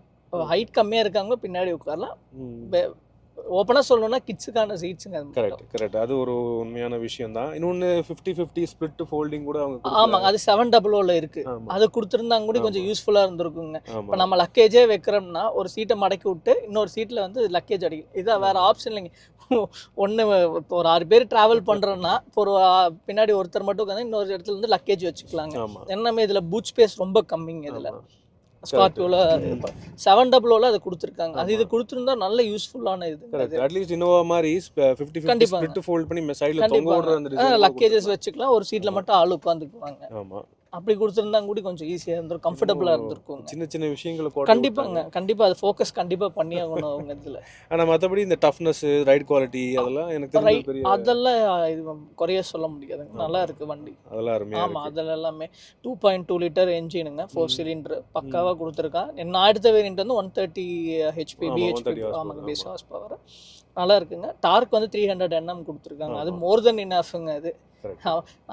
ஹைட் கம்மியாக இருக்காங்க பின்னாடி உட்காரலாம். ஓப்பனாக சொல்லணும்னா கிட்ஸுக்கான சீட்ஸுங்க. கரெக்ட். அது ஒரு உண்மையான விஷயம் தான். இன்னொன்று 50-50 ஸ்பிளிட் ஃபோல்டிங் கூட அவங்க. ஆமாங்க, அது 700 இருக்கு. அது கொடுத்துருந்தாங்க கூட கொஞ்சம் யூஸ்ஃபுல்லாக இருந்திருக்குங்க. இப்போ நம்ம லக்கேஜே வைக்கிறோம்னா ஒரு சீட்டை மடக்கி விட்டு இன்னொரு சீட்டில் வந்து லக்கேஜ் அடிக்கும். இதான் வேற ஆப்ஷன் இல்லைங்க. ஒன்று இப்போ ஒரு 6 பேர் ட்ராவல் பண்ணுறோன்னா இப்போ ஒரு பின்னாடி ஒருத்தர் மட்டும் உட்காந்து இன்னொரு இடத்துல வந்து லக்கேஜ் வச்சுக்கலாங்க. என்னமே இதில் பூட் ஸ்பேஸ் ரொம்ப கம்மிங்க. இதில் ஸ்கார்பியோல 700 அது கொடுத்துருக்காங்க. அது இது கொடுத்துருந்தா நல்ல யூஸ்ஃபுல்லான இது. அட்லீஸ்ட் இன்னோவா மாதிரி 50-50 ஸ்பிளிட் ஃபோல்ட் பண்ணி சைடுல தொங்க விடுற அந்த டிசைன் லக்கேஜஸ் வச்சுக்கலாம். ஒரு சீட்ல மட்டும் ஆள் உட்காந்துக்குவாங்க. ஆமா, அப்படி கொடுத்துருந்தா கூட கொஞ்சம் ஈஸியாக இருந்திருக்கும், கம்ஃபர்டபுளாக இருந்திருக்கும். சின்ன சின்ன விஷயங்களை கண்டிப்பாங்க, கண்டிப்பாக அது ஃபோக்கஸ் கண்டிப்பாக பண்ணி ஆகணும் அவங்க இதில். ஆனால் மற்றபடி இந்த டஃப்னஸ், ரைட் குவாலிட்டி அதெல்லாம் எனக்கு அதெல்லாம் இது குறைய சொல்ல முடியாதுங்க. நல்லா இருக்குது வண்டி, அதெல்லாம் அருமையாக. ஆமாம், அதில் எல்லாமே 2.2 லிட்டர் என்ஜினுங்க, 4 சிலிண்டர் பக்காவாக கொடுத்துருக்கான். நான் எடுத்த வேரியன்ட் வந்து 130 HP BHP. ஆமாங்க, பேஸ் ஹார்ஸ் பவர் நல்லா இருக்குங்க. டார்க் வந்து 300 Nm கொடுத்துருக்காங்க. அது மோர் தென் இனஃப்ங்க. அது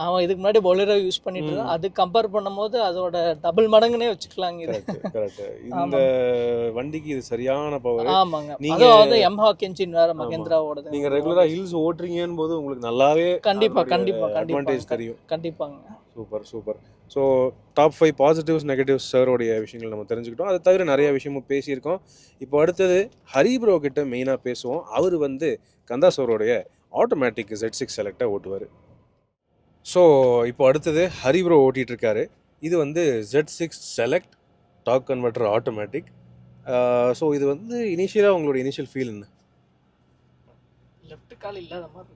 அவன் இதுக்கு முன்னாடி பொலேரோ யூஸ் பண்ணிட்டு இருந்தான். அது கம்பேர் பண்ணும்போது அதோட டபுள் மடங்குனே வச்சுக்கலாங்க. இது இந்த வண்டிக்கு இது சரியான பவர். ஆமாங்க, அதாவது எம்ஹாக் என்ஜின் வேற மகேந்திராவோட. நீங்க ரெகுலரா ஹில்ஸ் ஓட்றீங்கன்னு போது உங்களுக்கு நல்லாவே கண்டிப்பா அட்வான்டேஜ் தெரியும். கண்டிப்பாங்க. Super super. So top 5 positives negatives சாரோடைய விஷயங்கள் நம்ம தெரிஞ்சுக்கிட்டோம். அதை தவிர நிறைய விஷயமும் பேசியிருக்கோம். இப்போ அடுத்தது ஹரி ப்ரோ கிட்ட மெயினாக பேசுவோம். அவர் வந்து கந்தா சாரோடைய ஆட்டோமேட்டிக் Z6 செலக்டை ஓட்டுவார். ஸோ இப்போ அடுத்தது ஹரி ப்ரோ ஓட்டிகிட்டு இருக்காரு. இது வந்து Z6 select dark converter automatic. So இது வந்து இனிஷியலாக உங்களோட இனிஷியல் ஃபீல் என்ன? லெஃப்ட் கால் இல்லாத மாதிரி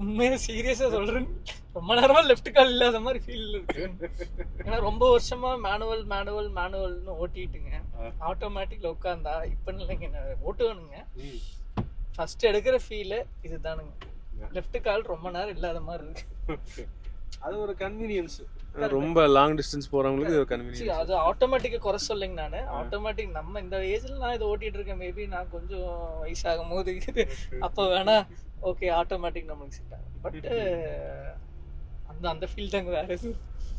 உண்மையாக சீரியஸாக சொல்கிறேன். ரொம்ப நேரமாக லெஃப்ட் கால் இல்லாத மாதிரி ஃபீல் இருக்கு. ஏன்னா ரொம்ப வருஷமாக மேனுவல்னு ஓட்டிட்டுங்க. ஆட்டோமேட்டிக்கில் உட்காந்தா இப்போ இல்லைங்க, ஓட்டுவேனுங்க. ஃபர்ஸ்ட் எடுக்கிற ஃபீலு இதுதானுங்க. லெஃப்ட் கால் ரொம்ப நேரம் இல்லாத மாதிரி இருக்கு. அது ஒரு கன்வீனியன்ஸ். ரொம்ப லாங் டிஸ்டன்ஸ் போறவங்களுக்கு இது ஒரு கன்வீனியன்ஸ். அது ஆட்டோமேட்டிக்கா குறை சொல்லுங்க. நான் ஆட்டோமேட்டிக் நம்ம இந்த ஏஜ்ல நான் இதை ஓட்டிட்டு இருக்கேன். மேபி நான் கொஞ்சம் வயசாகும் போது அப்போ வேணா ஓகே ஆட்டோமேட்டிக் நம்மளுக்கு செட் ஆகும். பட் அந்த ஃபீல் தாங்க வேற எது.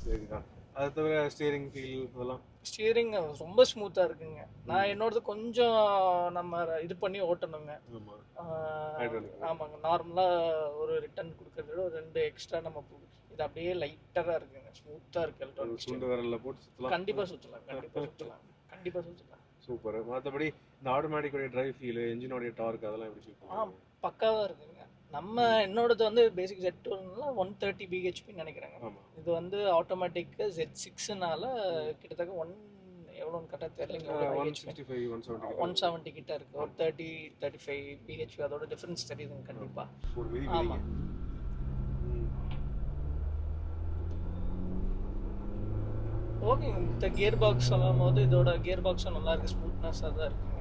சரிதான். அது தவிர ஸ்டியரிங் ஃபீல் இதெல்லாம் ஸ்டியரிங் ரொம்ப ஸ்மூத்தாக இருக்குங்க. நான் என்னோடது கொஞ்சம் நம்ம இது பண்ணி ஓட்டணுங்க. ஆமாங்க, நார்மலாக ஒரு ரிட்டர்ன் கொடுக்கறத விட ஒரு 2 எக்ஸ்ட்ரா நம்ம இது அப்படியே லைட்டராக இருக்குங்க, ஸ்மூத்தாக இருக்கு. எலக்ட்ரானிக் சுண்டு விரல்ல போட்டு சுற்றலாம். கண்டிப்பாக சுற்றலாம். சூப்பர். மற்றபடி இந்த ஆட்டோமேட்டிக்கோடைய டிரைவ் ஃபீல், என்ஜினோடைய டார்க் அதெல்லாம் எப்படி ஃபீல்? பக்காவாக இருக்குங்க. நம்ம என்னோடது வந்து பேசிக் Z2னால 130 BHP நினைக்கிறேங்க. இது வந்து ஆட்டோமேட்டிக் Z6னால கிட்டத்தட்ட எவ்வளோன்னு கரெக்டாக தெரியலைங்க. 170 கிட்ட இருக்கு. 130-35 BHP அதோட டிஃபரன்ஸ் தெரியுதுங்க கண்டிப்பாக. ஆமாம். ஓகே, இந்த கியர் பாக்ஸ் சொல்லும் போது இதோட கியர் பாக்ஸும் நல்லா இருக்கு, ஸ்மூத்னஸாக தான் இருக்குங்க.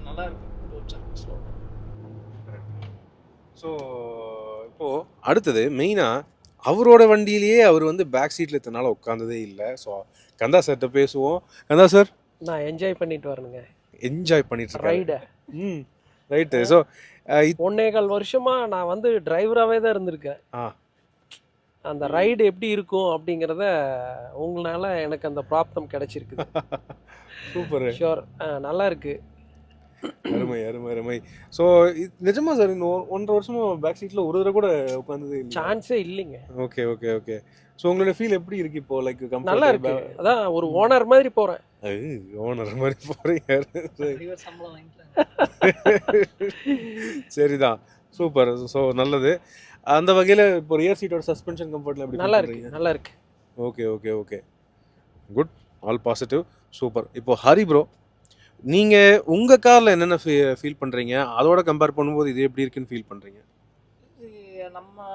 நல்லா இருக்கு. ஸோ இப்போ இப்போது அடுத்தது மெயினாக அவரோட வண்டியிலேயே அவர் வந்து பேக் சீட்டில் இத்தனை நாள் உட்காந்ததே இல்லை. ஸோ கந்தா சார்கிட்ட பேசுவோம். கந்தா சார் நான் என்ஜாய் பண்ணிட்டு வரணுங்க என்ஜாய் பண்ணிட்டு இருக்காரு. ரைடை. ரைட்டு. ஸோ 1.25 வருஷமா நான் வந்து டிரைவராகவே தான் இருந்திருக்கேன். ஆ. அந்த ரைடு எப்படி இருக்கும் அப்படிங்கிறத உங்களால எனக்கு அந்த பிராப்தம் கிடைச்சிருக்குது. சூப்பர். ஷோர். நல்லா இருக்கு. அருமை அருமை அருமை. ஸோ நிஜமா சார் இன்னும் 1.5 வருஷமா பேக் சீட்டில் ஒரு தடவை கூட உட்காந்ததே இல்லை? சான்ஸே இல்லைங்க. Okay okay okay. ஸோ உங்களோட ஃபீல் எப்படி இருக்கு இப்போ? லைக் நல்லா இருக்கு. அதான் ஒரு ஓனர் மாதிரி போறேன். ஓனர் மாதிரி போறீங்க. சம்பளம் வாங்கிக்கலாம். சரிதான். சூப்பர். ஸோ நல்லது. அந்த வகையில் இப்போ ரியர் சீட்டோட சஸ்பென்ஷன் கம்ஃபர்ட்ல எப்படி நல்லா இருக்கு. நல்லா இருக்கு. Okay okay okay. Good. All positive. Super. இப்போ ஹரி ப்ரோ, நீங்கள் உங்கள் காரில் என்னென்ன ஃபீல் பண்ணுறீங்க? அதோட கம்பேர் பண்ணும்போது இது எப்படி இருக்குன்னு ஃபீல் பண்ணுறீங்க? நம்ம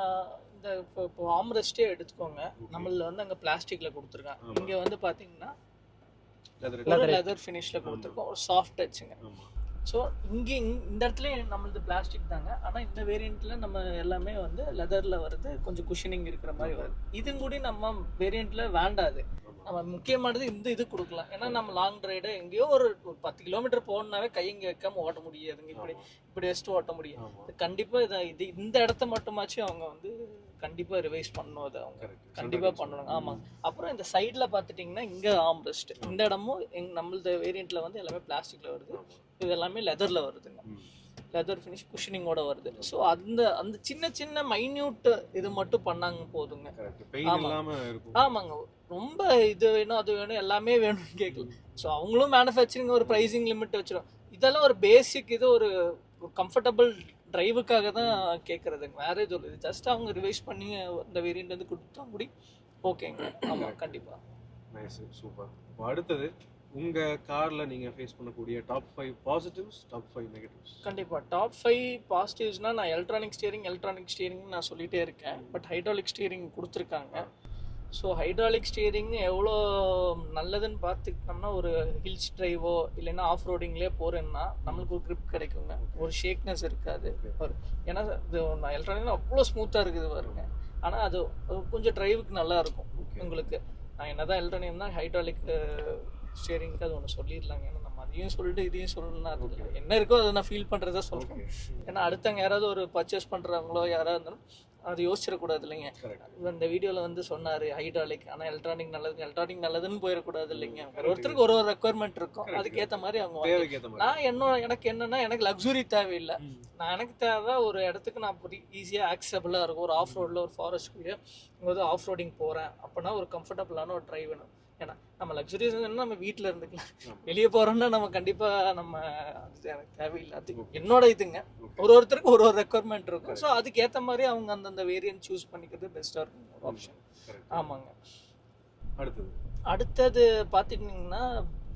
இந்த இப்போ ஆம்ரெஸ்டே எடுத்துக்கோங்க. நம்மள வந்து அங்கே பிளாஸ்டிக்கில் கொடுத்துருக்காங்க. இங்கே வந்து பார்த்தீங்கன்னா லெதர் ஃபினிஷில் கொடுத்துருக்கோம். ஒரு சாஃப்ட் டச்சுங்க. ஸோ இங்கே இந்த இடத்துல நம்மளது பிளாஸ்டிக் தாங்க. ஆனால் இந்த வேரியண்ட்டில் நம்ம எல்லாமே வந்து லெதரில் வருது. கொஞ்சம் குஷனிங் இருக்கிற மாதிரி வருது. இது கூட நம்ம வேரியண்ட்டில் வேண்டாது. நம்ம முக்கியமானது இந்த இது கொடுக்கலாம். ஏன்னா நம்ம லாங் ரைடு எங்கேயோ ஒரு 10 கிலோமீட்டர் போகணுன்னாவே கை இங்கே வைக்காமல் ஓட்ட முடியாதுங்க. இப்படி வச்சுட்டு ஓட்ட முடியும். கண்டிப்பாக இந்த இடத்த மட்டுமாச்சும் அவங்க வந்து கண்டிப்பாக ரிவைஸ் பண்ணணும். அதை அவங்க கண்டிப்பாக பண்ணணும். ஆமாம். அப்புறம் இந்த சைடில் பார்த்துட்டிங்கன்னா இங்கே ஆம்ரெஸ்ட் இந்த இடமும் நம்மளது வேரியண்ட்டில் வந்து எல்லாமே பிளாஸ்டிக்கில் வருது. இது எல்லாமே லெதரில் வருதுங்க. லெதர் ஃபினிஷ் குஷனிங்கோட வருது. ஸோ அந்த சின்ன சின்ன மைன்யூட் இது மட்டும் பண்ணாங்க போதுங்க. ஆமாங்க. ரொம்ப இது வேணும் அது வேணும் எல்லாமே வேணும்னு கேட்கல. ஸோ அவங்களும் மேனுஃபேக்சரிங் ஒரு ப்ரைஸிங் லிமிட் வச்சிடும். இதெல்லாம் ஒரு பேசிக் இது ஒரு கம்ஃபர்டபுள் டிரைவுக்காக தான் கேட்குறதுங்க. வேற எதுவும் இது ஜஸ்ட் அவங்க ரிவைஸ் பண்ணி அந்த வேரியண்ட் வந்து கொடுத்தா முடி ஓகேங்க. ஆமாம் கண்டிப்பாக. நைஸ். சூப்பர். அடுத்தது உங்கள் காரில் நீங்கள் ஃபேஸ் பண்ணக்கூடிய டாப் 5 பாசிட்டிவ்ஸ், டாப் 5 நெகட்டிவ்ஸ். கண்டிப்பாக டாப் 5 பாசிட்டிவ்ஸ்னால் நான் எலக்ட்ரானிக் ஸ்டியரிங் நான் சொல்லிகிட்டே இருக்கேன். பட் ஹைட்ராலிக் ஸ்டியரிங் கொடுத்துருக்காங்க. ஸோ ஹைட்ராலிக் ஸ்டியரிங் எவ்வளோ நல்லதுன்னு பார்த்துக்கிட்டோம்னா ஒரு ஹில்ஸ் ட்ரைவோ இல்லைன்னா ஆஃப் ரோடிங்லேயே போகிறேன்னா நம்மளுக்கு ஒரு க்ரிப் கிடைக்குங்க. ஒரு ஷேக்னஸ் இருக்காது. ஏன்னா இது எலக்ட்ரானிக் அவ்வளோ ஸ்மூத்தாக இருக்குது பாருங்க. ஆனால் அது கொஞ்சம் ட்ரைவுக்கு நல்லா இருக்கும் உங்களுக்கு. நான் என்ன தான் எலக்ட்ரானிக் தான் ஹைட்ராலிக் ஸ்டியரிங்க்கு அது ஒன்று சொல்லிடலாங்க. ஏன்னா நம்ம அதையும் சொல்லிட்டு இதையும் சொல்லணும்னா அது என்ன இருக்கோ அதை நான் ஃபீல் பண்ணுறதா சொல்கிறேன். ஏன்னா அடுத்தவங்க யாராவது ஒரு பர்ச்சேஸ் பண்ணுறவங்களோ யாராவது இருந்தாலும் அது யோசிச்சிடக்கூடாது இல்லைங்க. இந்த வீடியோவில் வந்து சொன்னார் ஹைட்ராலிக், ஆனால் எலக்ட்ரானிக் நல்லதுன்னு போயிடக்கூடாது இல்லைங்க. ஒருத்தருக்கு ஒரு ரெக்குவயர்மெண்ட் இருக்கும். அதுக்கேற்ற மாதிரி அவங்க நான் எனக்கு என்னன்னா எனக்கு லக்ஸுரி தேவையில்லை. எனக்கு தேவை ஒரு இடத்துக்கு நான் ஈஸியாக ஆக்சபிளாக இருக்கும். ஒரு ஆஃப் ரோடில் ஒரு ஃபாரஸ்ட்குள்ளேயே இங்கே ஆஃப் ரோடிங் போகிறேன் அப்படின்னா ஒரு கம்ஃபர்டபுளான ஒரு ட்ரைவ் வேணும். ஏன்னா நம்ம லக்ஸுரிஸ் நம்ம வீட்டில் இருந்துக்கலாம். வெளியே போகிறோம்னா நம்ம கண்டிப்பாக நம்ம அது எனக்கு தேவையில்லை. அது என்னோட இதுங்க. ஒருத்தருக்கு ஒரு ரெக்குவயர்மெண்ட் இருக்கும். ஸோ அதுக்கேற்ற மாதிரி அவங்க அந்தந்த வேரியன்ட் சூஸ் பண்ணிக்கிறது பெஸ்ட்டாக இருக்கும் ஒரு ஆப்ஷன். ஆமாங்க. அடுத்தது பார்த்துக்கிட்டிங்கன்னா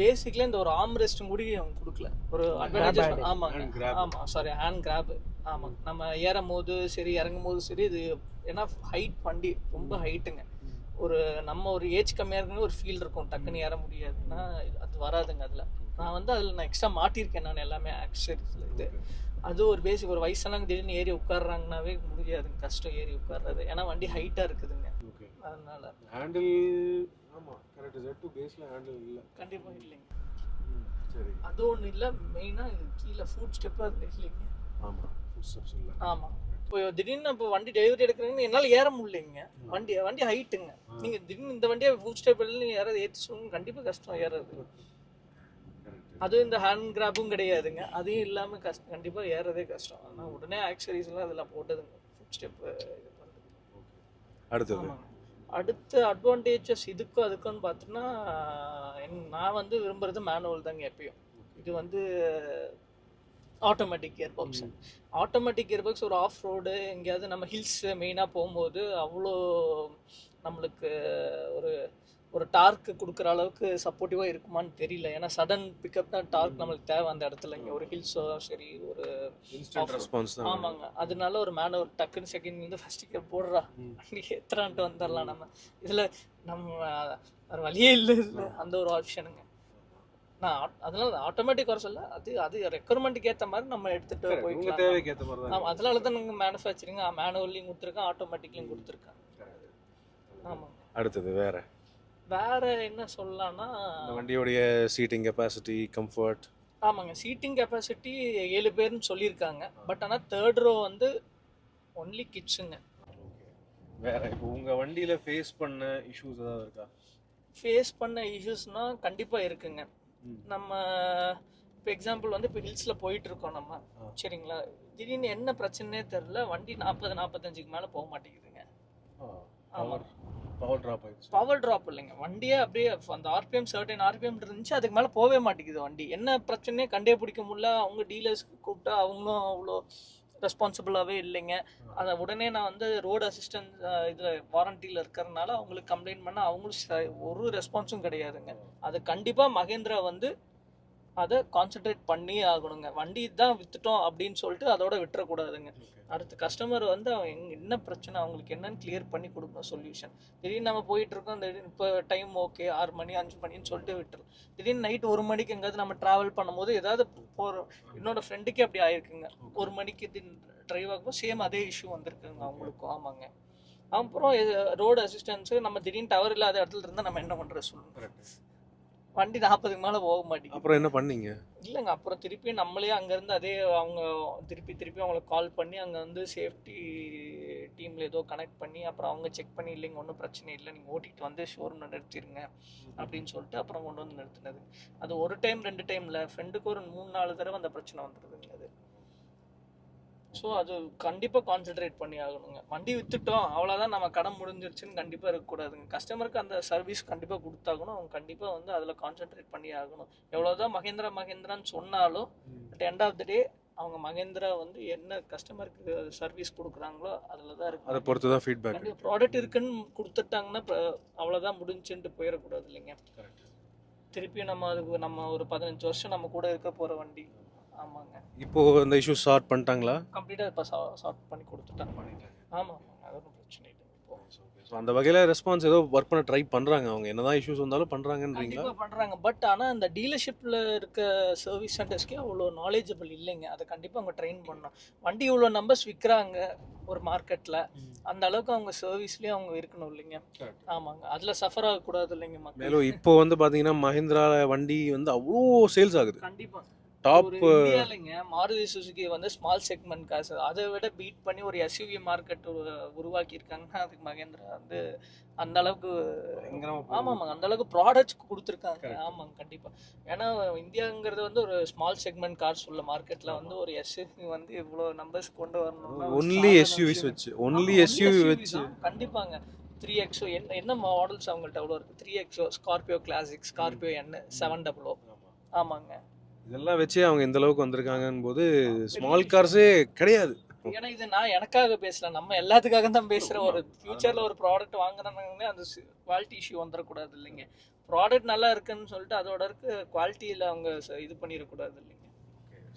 பேசிக்லி இந்த ஒரு ஆம்ரெஸ்ட் கூட அவங்க கொடுக்கல. ஒரு அட்வான்டேஜ். ஆமாங்க. ஆமாம் சாரி ஹேண்ட் கிராப். ஆமாம். நம்ம ஏறும் போது சரி இறங்கும் போது சரி இது ஏன்னா ஹைட் வண்டி ரொம்ப ஹைட்டுங்க. ஒரு நம்ம ஒரு ஏஜ் கம்மியாக இருக்குன்னு ஒரு ஃபீல் இருக்கும். டக்குன்னு ஏற முடியாதுன்னா அது வராதுங்க. அதில் நான் எக்ஸ்ட்ரா மாட்டியிருக்கேன். நான் எல்லாமே ஆக்சரிஸில் இது அது ஒரு பேசிக். ஒரு வயசானவங்க திடீர்னு ஏறி உட்காடுறாங்கனாவே முடியாதுங்க. கஷ்டம் ஏறி உட்கார்றது. ஏன்னா வண்டி ஹைட்டாக இருக்குதுங்க. அதனால ஹேண்டில் கண்டிப்பாக இல்லைங்க. அது ஒன்றும் இல்லை. மெயினாக கீழே ஃபுட் ஸ்டெப்பாக இல்லைங்க. ஆமாம். இப்போ திடீர்னு இப்போ வண்டி டெலிவரி எடுக்கிறீங்கன்னு என்னால் ஏற முடியலைங்க. வண்டி ஹைட்டுங்க. நீங்கள் திடீர்னு இந்த வண்டியை ஃபுட் ஸ்டெப் நீங்கள் யாராவது ஏற்றி சொல்லுங்க கண்டிப்பாக கஷ்டம் ஏறது. அதுவும் இந்த ஹேண்ட் கிராப்பும் கிடையாதுங்க. அதையும் இல்லாமல் கண்டிப்பாக ஏறதே கஷ்டம். ஆனால் உடனே ஆக்சரிஸ்லாம் அதெல்லாம் போட்டதுங்க ஃபுட் ஸ்டெப்பு இது பண்ணுறது. அடுத்த அட்வான்டேஜஸ் இதுக்கும் அதுக்குன்னு பார்த்தோன்னா நான் வந்து விரும்புகிறது மேனுவல் தாங்க எப்பயும். இது வந்து automatic gear box. Automatic gear box ஒரு ஆஃப் ரோடு எங்கேயாவது நம்ம ஹில்ஸ் மெயினாக போகும்போது அவ்வளோ நம்மளுக்கு ஒரு டார்க்கு கொடுக்குற அளவுக்கு சப்போர்ட்டிவாக இருக்குமான்னு தெரியல. ஏன்னா சடன் பிக்கப் தான் டார்க் நம்மளுக்கு தேவை அந்த இடத்துல. இங்கே ஒரு ஹில்ஸோ சரி ஒரு ரெஸ்பான்ஸ். ஆமாங்க. அதனால ஒரு மேனுவல் டக்குன்னு செகண்ட் வந்து ஃபர்ஸ்ட் கியர் போடுறா எத்தனான்ட்டு வந்துடலாம். நம்ம இதில் நம்ம வழியே இல்லை அந்த ஒரு ஆப்ஷனுங்க. நான் அதனால ஆட்டோமேட்டிக் வர சொல்ல, அது ரெக்குயர்மெண்ட்டுக்கு ஏற்ற மாதிரி நம்ம எடுத்துகிட்டு உங்க போய்க்கலாம். தேவைக்கு ஏற்ற மாதிரி தான் ஆமாம், அதனால தான் நாங்கள் மேனுஃபேக்சரிங் மேனுவல்லையும் கொடுத்துருக்கேன், ஆட்டோமேட்டிக்லையும் கொடுத்துருக்கேன். ஆமாம். அடுத்தது வேற வேற என்ன சொல்லலாம்னா, இந்த வண்டியோடைய சீட்டிங் கெப்பாசிட்டி, கம்ஃபர்ட். ஆமாங்க, சீட்டிங் கெப்பாசிட்டி 7 பேர்னு சொல்லியிருக்காங்க. பட் ஆனால் தேர்ட் ரோ வந்து ஒன்லி கிட்ஸுங்க. வேற இப்போ உங்க வண்டியில ஃபேஸ் பண்ண இஷ்யூஸ் ஏதாவது இருக்கா? ஃபேஸ் பண்ண இஷ்யூஸ்னால் கண்டிப்பாக இருக்குங்க. ம். நம்ம இப்போ எக்ஸாம்பிள் வந்து இப்போ ஹில்ஸில் போயிட்டுருக்கோம் நம்ம, சரிங்களா, திடீர்னு என்ன பிரச்சனையே தெரில, வண்டி 40-45க்கு மேலே போக மாட்டேங்குதுங்க. ஆமாம், பவர் டிராப் ஆயிடுச்சு. பவர் ட்ராப் இல்லைங்க, வண்டியே அப்படியே அந்த ஆர்பிஎம் சர்டன் ஆர்பிஎம் இருந்துச்சு, அதுக்கு மேலே போகவே மாட்டேங்குது வண்டி. என்ன பிரச்சனையே கண்டே பிடிக்க முடியல. அவங்க டீலர்ஸ்க்கு கூப்பிட்டா அவங்களும் அவ்வளோ ரெஸ்பான்சிபிளாகவே இல்லைங்க. அதை உடனே நான் வந்து ரோடு அசிஸ்டன்ஸ் இதில் வாரண்டியில் இருக்கிறதுனால அவங்களுக்கு கம்ப்ளைண்ட் பண்ணால் அவங்களும் ஒரு ரெஸ்பான்ஸும் கிடையாதுங்க. அது கண்டிப்பாக மகேந்திரா வந்து அதை கான்சென்ட்ரேட் பண்ணி ஆகணுங்க. வண்டி தான் விற்றுட்டோம் அப்படின்னு சொல்லிட்டு அதோட விட்டுறக்கூடாதுங்க. அடுத்த கஸ்டமர் வந்து அவங்க என்ன பிரச்சனை, அவங்களுக்கு என்னன்னு கிளியர் பண்ணி கொடுக்கணும் சொல்யூஷன். திடீர்னு நம்ம போயிட்டுருக்கோம், திடீர்னு இப்போ டைம் ஓகே 6 மணி 5 மணின்னு சொல்லிட்டு விட்டுரும். திடீர்னு நைட் 1 மணிக்கு எங்கேயாவது நம்ம ட்ராவல் பண்ணும்போது ஏதாவது போகிறோம், என்னோட ஃப்ரெண்டுக்கே அப்படி ஆயிருக்குங்க. 1 மணிக்கு ட்ரைவ் ஆகும்போது சேம் அதே இஷ்யூ வந்திருக்குங்க அவங்களுக்கும். ஆமாங்க. அப்புறம் ரோடு அசிஸ்டன்ஸு நம்ம திடீர்னு டவர் இல்லாத இடத்துல இருந்தால் நம்ம என்ன பண்ணுறது சொல்லுங்கள். வண்டி 40க்கு மேலே போக மாட்டேங்குது. அப்புறம் என்ன பண்ணீங்க? இல்லைங்க, அப்புறம் திருப்பி நம்மளே அங்கேருந்து அதே அவங்க திருப்பி அவங்களுக்கு கால் பண்ணி அங்கே வந்து சேஃப்டி டீமில் ஏதோ கனெக்ட் பண்ணி அப்புறம் அவங்க செக் பண்ணி, இல்லைங்க ஒன்றும் பிரச்சனை இல்லை, நீங்கள் ஓட்டிகிட்டு வந்து ஷோரூமில் நிறுத்திடுங்க அப்படின்னு சொல்லிட்டு அப்புறம் கொண்டு வந்து நிறுத்தினது. அது ஒரு டைம் 2 டைமில் ஃப்ரெண்டுக்கு ஒரு 3-4 தடவை அந்த பிரச்சனை வந்துடுதுங்க அது. ஸோ அது கண்டிப்பாக கான்சென்ட்ரேட் பண்ணி ஆகணுங்க. வண்டி விற்றுட்டோம் அவ்வளோதான், நம்ம கடன் முடிஞ்சிருச்சுன்னு கண்டிப்பாக இருக்கக்கூடாதுங்க. கஸ்டமருக்கு அந்த சர்வீஸ் கண்டிப்பாக கொடுத்தாகணும். அவங்க கண்டிப்பாக வந்து அதில் கான்சென்ட்ரேட் பண்ணி ஆகணும். எவ்வளோதான் மகேந்திரான்னு சொன்னாலும் அட் எண்ட் ஆஃப் த டே அவங்க மகேந்திரா வந்து என்ன கஸ்டமருக்கு சர்வீஸ் கொடுக்குறாங்களோ அதில் தான் இருக்குது. அதை பொறுத்து தான் ஃபீட்பேக். கண்டிப்பாக ப்ராடக்ட் இருக்குன்னு கொடுத்துட்டாங்கன்னா அவ்வளோதான் முடிஞ்சுன்ட்டு போயிடக்கூடாது இல்லைங்க. திருப்பி நம்ம ஒரு 15 வருஷம் நம்ம கூட இருக்க போகிற வண்டி. ஆமாங்க. இப்போ இந்த இஷ்யூ சார்ட் பண்ணிட்டாங்களா? கம்ப்ளீட்டாக இப்போ சார்ட் பண்ணி கொடுத்துட்டாங்க. ஆமாம், அது ஒன்றும் பிரச்சனை இல்லை. ஸோ அந்த வகையில் ரெஸ்பான்ஸ் ஏதோ ஒர்க் பண்ண ட்ரை பண்ணுறாங்க. அவங்க என்னதான் இஷ்யூஸ் வந்தாலும் பண்ணுறாங்கன்றீங்களா? கண்டிப்பாக பண்ணுறாங்க. பட் ஆனால் அந்த டீலர்ஷிப்பில் இருக்க சர்வீஸ் சென்டர்ஸ்க்கே அவ்வளோ நாலேஜபிள் இல்லைங்க. அதை கண்டிப்பாக அவங்க ட்ரெயின் பண்ணணும். வண்டி இவ்வளோ நம்பர்ஸ் விற்கிறாங்க ஒரு மார்க்கெட்டில், அந்த அளவுக்கு அவங்க சர்வீஸ்லேயும் அவங்க இருக்கணும் இல்லைங்க. ஆமாங்க, அதில் சஃபர் ஆகக்கூடாது இல்லைங்க மக்கள். மேலும் இப்போ வந்து பார்த்தீங்கன்னா மஹிந்திரா வண்டி வந்து அவ்வளோ சேல்ஸ் ஆகுது. கண்டிப்பாக டாப் இந்தியாவிலங்க மாருதி சுசுகி வந்து ஸ்மால் செக்மெண்ட் காசு அதை விட பீட் பண்ணி ஒரு எஸ்யூவி மார்க்கெட் உருவாக்கி இருக்காங்கன்னா அதுக்கு மகேந்திரா வந்து அந்த அளவுக்கு. ஆமாம், அந்த அளவுக்கு ப்ராடக்ட்ஸ் கொடுத்துருக்காங்க. ஆமாங்க, கண்டிப்பாக. ஏன்னா இந்தியாங்கிறது வந்து ஒரு ஸ்மால் செக்மெண்ட் கார்ஸ் உள்ள மார்க்கெட்டில் வந்து ஒரு எஸ்யூவி வந்து இவ்வளோ நம்பர்ஸ் கொண்டு வரணும். ஒன்லி எஸ்யூவிஸ் வச்சு கண்டிப்பாங்க. 3XO என்ன மாடல்ஸ் அவங்கள்ட்ட எவ்வளோ இருக்குது? 3XO, Scorpio classic, Scorpio N 700. ஆமாங்க, இதெல்லாம் வச்சு அவங்க இந்த அளவுக்கு வந்திருக்காங்கன்னு போது ஸ்மால் கார்ஸே கிடையாது. ஏன்னா இது நான் எனக்காக பேசல, நம்ம எல்லாத்துக்காக தான் பேசுகிறேன். ஒரு ஃபியூச்சரில் ஒரு ப்ராடக்ட் வாங்குறாங்கன்னா அந்த குவாலிட்டி இஷ்யூ வந்துடக்கூடாது இல்லைங்க. ப்ராடக்ட் நல்லா இருக்குன்னு சொல்லிட்டு அதோட குவாலிட்டியில் அவங்க இது பண்ணிடக்கூடாது இல்லைங்க.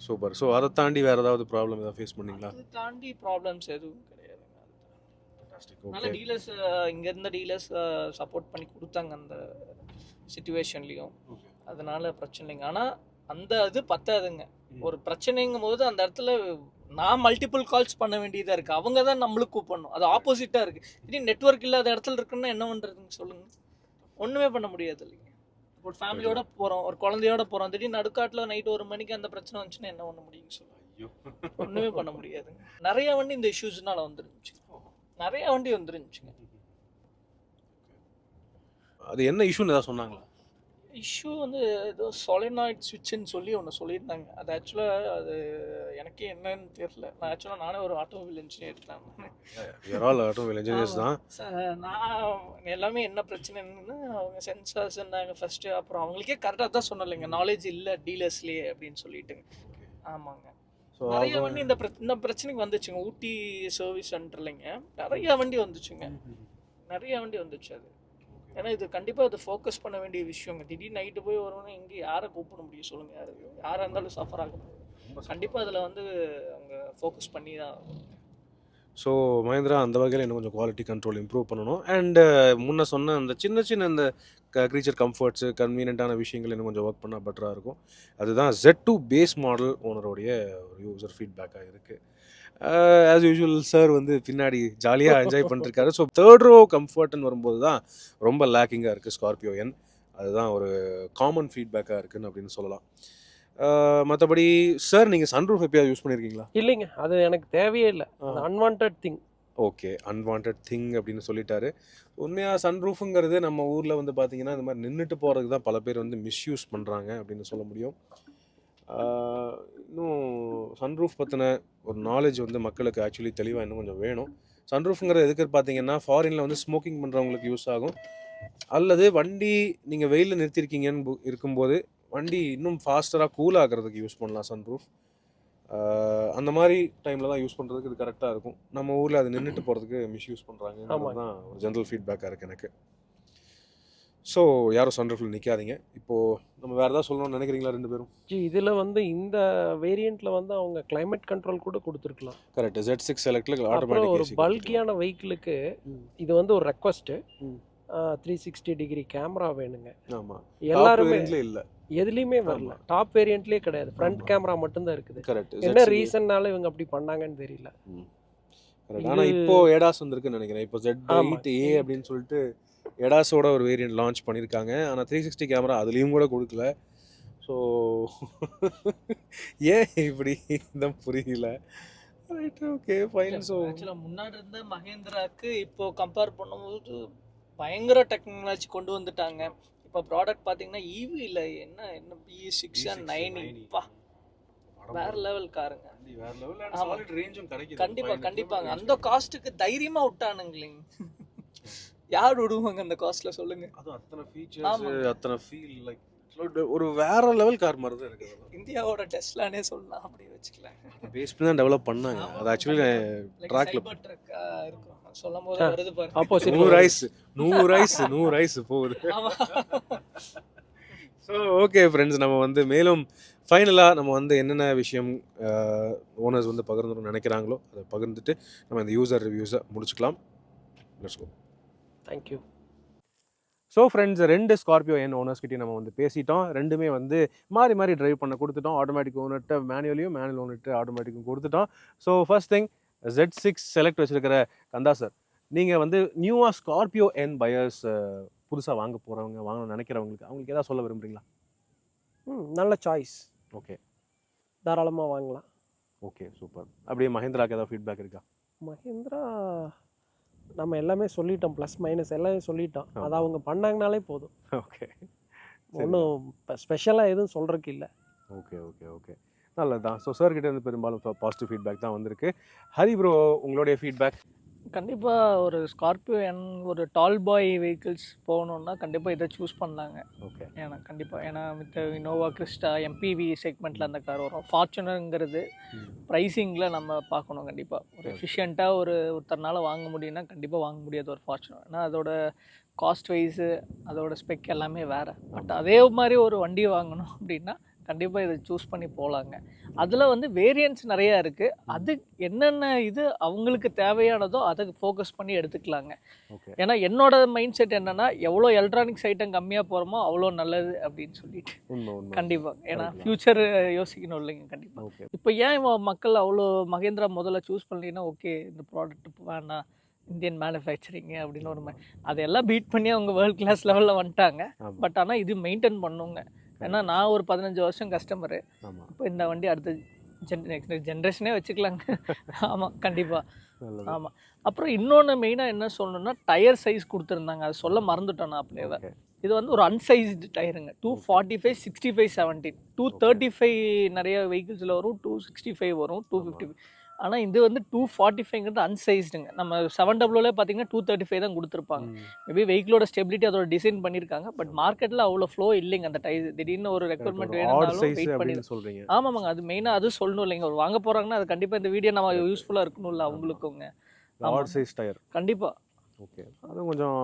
சூப்பர். ஸோ அதை தாண்டி வேறு ஏதாவது ப்ராப்ளம் ஏதாவது ஃபேஸ் பண்ணீங்களா? அது தாண்டி ப்ராப்ளம்ஸ் எதுவும் கிடையாதுங்க. அதனால டீலர்ஸ் இங்கே இருந்த டீலர்ஸ் சப்போர்ட் பண்ணி கொடுத்தாங்க அந்த சிச்சுவேஷன்லேயும். அதனால பிரச்சனை இல்லைங்க. ஆனால் அந்த இது பத்தாதுங்க. ஒரு பிரச்சனைங்கும் போது அந்த இடத்துல நான் மல்டிபிள் கால்ஸ் பண்ண வேண்டியதாக இருக்குது. அவங்க தான் நம்மளுக்கு கூப்பிடணும். அது ஆப்போசிட்டாக இருக்குது. திடீர்னு நெட்வொர்க் இல்லாத இடத்துல இருக்குன்னா என்ன பண்ணுறதுன்னு சொல்லுங்கள். ஒன்றுமே பண்ண முடியாது இல்லைங்க. ஒரு ஃபேமிலியோட போகிறோம், ஒரு குழந்தையோட போகிறோம், திடீர்னு நடுக்காட்டில் நைட் 1 மணிக்கு அந்த பிரச்சனை வந்துச்சுன்னா என்ன பண்ண முடியுங்க சொல்லுங்கள். ஒன்றுமே பண்ண முடியாதுங்க. நிறைய வண்டி இந்த இஷ்யூஸ்னால வந்துருந்துச்சுங்க. அது என்ன இஷ்யூன்னு ஏதாவது சொன்னாங்களா? இஷ்யூ வந்து ஏதோ சொலினாய்ட் ஸ்விட்சுன்னு சொல்லி ஒன்று சொல்லியிருந்தாங்க. அது ஆக்சுவலாக அது எனக்கே என்னன்னு தெரியல. நானே ஒரு ஆட்டோமொபைல் இன்ஜினியர் தான். நான் எல்லாமே என்ன பிரச்சனைன்னு அவங்க சென்சார்ஸ்ன்னாங்க ஃபஸ்ட்டு. அப்புறம் அவங்களுக்கே கரெக்டாக தான் சொன்னலைங்க, நாலேஜ் இல்லை டீலர்ஸ்லேயே அப்படின்னு சொல்லிட்டுங்க. ஆமாங்க. நிறைய வண்டி இந்த பிரச்சனைக்கு வந்துச்சுங்க. ஊட்டி சர்வீஸ் சென்டர்லைங்க நிறைய வண்டி வந்துச்சுங்க. அது ஏன்னா இது கண்டிப்பாக அது ஃபோக்கஸ் பண்ண வேண்டிய விஷயங்க. திடீர்னு நைட்டு போய் வருவோன்னா எங்கே யாரை கூப்பிட முடியும் சொல்லுங்கள். யாராக இருந்தாலும் சஃபர் ஆகும். கண்டிப்பாக அதில் வந்து அவங்க ஃபோக்கஸ் பண்ணி தான். ஸோ மஹிந்திரா அந்த வகையில் இன்னும் கொஞ்சம் குவாலிட்டி கண்ட்ரோல் இம்ப்ரூவ் பண்ணணும். அண்ட் முன்ன சொன்ன அந்த சின்ன இந்த க்ரீச்சர் கம்ஃபர்ட்ஸு கன்வீனியண்ட்டான விஷயங்கள் இன்னும் கொஞ்சம் ஒர்க் பண்ணால் பெட்டராக இருக்கும். அதுதான் Z2 பேஸ் மாடல் ஓனருடைய ஒரு யூசர் ஃபீட்பேக்காக இருக்குது. ஆஸ் யூஷுவல் சார் வந்து பின்னாடி ஜாலியாக என்ஜாய் பண்ணிருக்காரு. ஸோ தேர்ட் ரோ கம்ஃபர்ட்னு வரும்போது தான் ரொம்ப லேக்கிங்காக இருக்குது ஸ்கார்பியோ என். அதுதான் ஒரு காமன் ஃபீட்பேக்காக இருக்குன்னு அப்படின்னு சொல்லலாம். மற்றபடி சார் நீங்கள் சன்ரூஃப் எப்பயாவது யூஸ் பண்ணியிருக்கீங்களா? இல்லைங்க, அது எனக்கு தேவையே இல்லை. Unwanted thing. Okay, unwanted thing அப்படின்னு சொல்லிட்டாரு. உண்மையாக சன்ரூஃபுங்கிறது நம்ம ஊரில் வந்து பார்த்தீங்கன்னா இந்த மாதிரி நின்றுட்டு போகிறதுக்கு தான் பல பேர் வந்து மிஸ்யூஸ் பண்ணுறாங்க அப்படின்னு சொல்ல முடியும். இன்னும் சன்ரூஃப் பற்றின ஒரு நாலேஜ் வந்து மக்களுக்கு ஆக்சுவலி தெளிவாக இன்னும் கொஞ்சம் வேணும். சன்ரூஃபுங்கிறது எதுக்கு பார்த்தீங்கன்னா ஃபாரினில் வந்து ஸ்மோக்கிங் பண்ணுறவங்களுக்கு யூஸ் ஆகும். அல்லது வண்டி நீங்கள் வெயிலில் நிறுத்திருக்கீங்கன்னு இருக்கும்போது வண்டி இன்னும் ஃபாஸ்டராக கூல் ஆகிறதுக்கு யூஸ் பண்ணலாம் சன்ரூஃப். அந்த மாதிரி டைமில் தான் யூஸ் பண்ணுறதுக்கு இது கரெக்டாக இருக்கும். நம்ம ஊரில் அது நின்றுட்டு போகிறதுக்கு மிஸ்யூஸ் பண்ணுறாங்க தான் ஒரு ஜென்ரல் ஃபீட்பேக்காக இருக்குது எனக்கு. ஸோ யாரும் சன்ரூஃபில் நிற்காதீங்க. இப்போது நம்ம வேறு ஏதாவது சொல்லணும்னு நினைக்கிறீங்களா ரெண்டு பேரும்? இதில் வந்து இந்த வேரியண்ட்டில் வந்து அவங்க கிளைமேட் கண்ட்ரோல் கூட கொடுத்துருக்கலாம். கரெக்ட். Z6 செலக்டில் அப்புறம் ஆட்டோமேட்டிக் ஒரு பல்கியான வெஹிக்கிளுக்கு இது வந்து ஒரு ரெக்வஸ்ட்டு. 360 டிகிரி கேமரா வேணுங்க. ஆமாம், எல்லாருமே இல்லை, எதுலேயுமே வரல. டாப் வேரியண்ட்லேயே கிடையாது. ஃப்ரண்ட் கேமரா மட்டும்தான் இருக்குது. கரெக்ட். என்ன ரீசன்னால இவங்க அப்படி பண்ணாங்கன்னு தெரியல. ஆனால் இப்போ ஏடாஸ் வந்திருக்குன்னு நினைக்கிறேன். இப்போ Z8A அப்படின்னு சொல்லிட்டு எடாஸோட ஒரு வேரியன்ட் லான்ச் பண்ணியிருக்காங்க. ஆனால் 360 கேமரா அதுலேயும் கூட கொடுக்கல. ஸோ ஏன் இப்படி தான் புரியல. Right, okay, fine. ஸோ ஆக்சுவலாக முன்னாடி இருந்த மகேந்திராவுக்கு இப்போ கம்பேர் பண்ணும்போது பயங்கர டெக்னாலஜி கொண்டு வந்துட்டாங்க. இப்போ ப்ராடக்ட் பார்த்தீங்கன்னா ஈவியில் என்ன B6 and 9 பா வேற லெவல் காருங்க. கண்டிப்பாங்க அந்த காஸ்ட்டுக்கு தைரியமா விட்டானுங்களேங்க. யார் விடுவாங்க அந்த காஸ்ட்ல சொல்லுங்க. அது அத்தனை ஃபீச்சர்ஸ் அத்தனை ஃபீல் லைக் ஒரு வேற லெவல் கார் மாதிரி தான் இருக்குது. இந்தியாவோட டெஸ்லானே சொல்லலாம், அப்படி வச்சுக்கலாம். பேஸ் பண்ணி தான் டெவலப் பண்ணாங்க. அது ஆக்சுவலி ட்ராக்ல இருக்கும் சொல்லும்போது வருது பாருங்க. ஆப்போசிட் 100 ஐஸ் போகுது. ஸோ ஓகே ஃப்ரெண்ட்ஸ், நம்ம வந்து மேலும் ஃபைனலாக நம்ம வந்து என்னென்ன விஷயம் ஓனர்ஸ் வந்து பகிர்ந்துன்னு நினைக்கிறாங்களோ அதை பகிர்ந்துட்டு நம்ம இந்த யூசர் ரிவ்யூஸை முடிச்சுக்கலாம். Let's go. Thank you. So friends, 2 Scorpio N ஓனர்ஸ்கிட்டையும் நம்ம வந்து பேசிட்டோம். ரெண்டுமே வந்து மாறி மாறி ட்ரைவ் பண்ண கொடுத்துட்டோம். ஆட்டோமேட்டிக் ஓனர்கிட்ட மேனுவல் ஓனர்கிட்ட ஆட்டோமேட்டிக்கும் கொடுத்துட்டோம். So first thing, Z6 select வச்சிருக்கிற கந்தா சார், நீங்கள் வந்து நியூவாக ஸ்கார்பியோ என் பையர்ஸ் புதுசாக வாங்கணும்னு நினைக்கிறவங்களுக்கு அவங்களுக்கு ஏதாவது சொல்ல விரும்புறீங்களா? நல்ல சாய்ஸ். ஓகே, தாராளமாக வாங்கலாம். Okay, super. அப்படியே மஹேந்திராக்கு ஏதாவது ஃபீட்பேக் இருக்கா? மஹேந்திரா நம்ம எல்லாமே சொல்லிட்டோம், ப்ளஸ் மைனஸ் எல்லாமே சொல்லிட்டோம். அதை அவங்க பண்ணாங்கனாலே போதும். ஓகே, ஒன்றும் ஸ்பெஷலாக எதுவும் சொல்கிறதுக்கு இல்லை. ஓகே ஓகே ஓகே நல்லது தான். ஸோ சார்கிட்ட இருந்து பெரும்பாலும் பாசிட்டிவ் ஃபீட்பேக் தான் வந்திருக்கு. ஹரி ப்ரோ, உங்களுடைய ஃபீட்பேக்? கண்டிப்பாக ஒரு ஸ்கார்பியோ என் ஒரு டால் பாய் வெஹிக்கிள்ஸ் போகணுன்னா கண்டிப்பாக இதை சூஸ் பண்ணலாங்க. ஓகே, ஏன்னா வித் இனோவா கிறிஸ்டா எம்பிவி செக்மெண்ட்டில் அந்த கார் வரும். ஃபார்ச்சுனருங்கிறது ப்ரைஸிங்கில் நம்ம பார்க்கணும். கண்டிப்பாக ஒரு எஃபிஷியண்ட்டாக ஒருத்தர்னால வாங்க முடியும்னா கண்டிப்பாக வாங்க முடியாது ஒரு ஃபார்ச்சுனர். ஏன்னா அதோட காஸ்ட் வைஸு அதோட ஸ்பெக் எல்லாமே வேறு. பட் அதே மாதிரி ஒரு வண்டி வாங்கணும் அப்படின்னா கண்டிப்பாக இதை சூஸ் பண்ணி போகலாங்க. அதில் வந்து வேரியன்ட்ஸ் நிறையா இருக்குது. அது என்னென்ன இது அவங்களுக்கு தேவையானதோ அதை ஃபோக்கஸ் பண்ணி எடுத்துக்கலாங்க. ஏன்னா என்னோட மைண்ட் செட் என்னென்னா, எவ்வளோ எலக்ட்ரானிக்ஸ் ஐட்டம் கம்மியாக போகிறோமோ அவ்வளோ நல்லது அப்படின்னு சொல்லிட்டு. கண்டிப்பாக, ஏன்னா ஃப்யூச்சர் யோசிக்கணும் இல்லைங்க. கண்டிப்பாக இப்போ ஏன் மக்கள் அவ்வளோ மகேந்திரா முதல்ல சூஸ் பண்ணலன்னா, ஓகே இந்த ப்ராடக்ட் வேண்டாம், இந்தியன் மேனுஃபேக்சரிங்கு அப்படின்னு ஒரு அதெல்லாம் பீட் பண்ணி அவங்க வேர்ல்ட் கிளாஸ் லெவலில் வந்துட்டாங்க. பட் ஆனால் இது மெயின்டைன் பண்ணுங்க. ஏன்னா நான் ஒரு 15 வருஷம் கஸ்டமரு. இப்போ இந்த வண்டி அடுத்த நெக்ஸ்ட் ஜென்ரேஷனே வச்சுக்கலாங்க. ஆமாம், கண்டிப்பாக. ஆமாம். அப்புறம் இன்னொன்று மெயினாக என்ன சொல்லணும்னா, டயர் சைஸ் கொடுத்துருந்தாங்க, அதை சொல்ல மறந்துட்டேன் நான் அப்படியே. இது வந்து ஒரு அன்சைஸ்டு டயருங்க. 245, 65, 17, 235 நிறைய வெஹிக்கிள்ஸில் வரும், 265 வரும், 255. ஆனால் இது வந்து 245ங்கிறது அன்சைஸ்டுங்க. நம்ம 700 பார்த்தீங்கன்னா 235 தான் கொடுத்துருப்பாங்க. மேபி வெஹிக்கிளோட ஸ்டெபிலிட்டி அதோட டிசைன் பண்ணியிருக்காங்க. பட் மார்க்கெட்டில் அவ்வளோ ஃப்ளோ இல்லைங்க அந்த டயர். திடீர்னு ஒரு ரெக்வயர்மெண்ட் வேணும்னாலும் வெயிட் பண்ணி சொல்கிறீங்க. ஆமாங்க, அது மெயினாக அது சொல்லணும் இல்லைங்க. ஒரு வாங்க போகிறாங்கன்னா அது கண்டிப்பாக இந்த வீடியோ நம்ம யூஸ்ஃபுல்லாக இருக்கணும்ல அவங்களுக்குங்க. ஆட் சைஸ் டயர் கண்டிப்பாக. ஓகே, அது கொஞ்சம்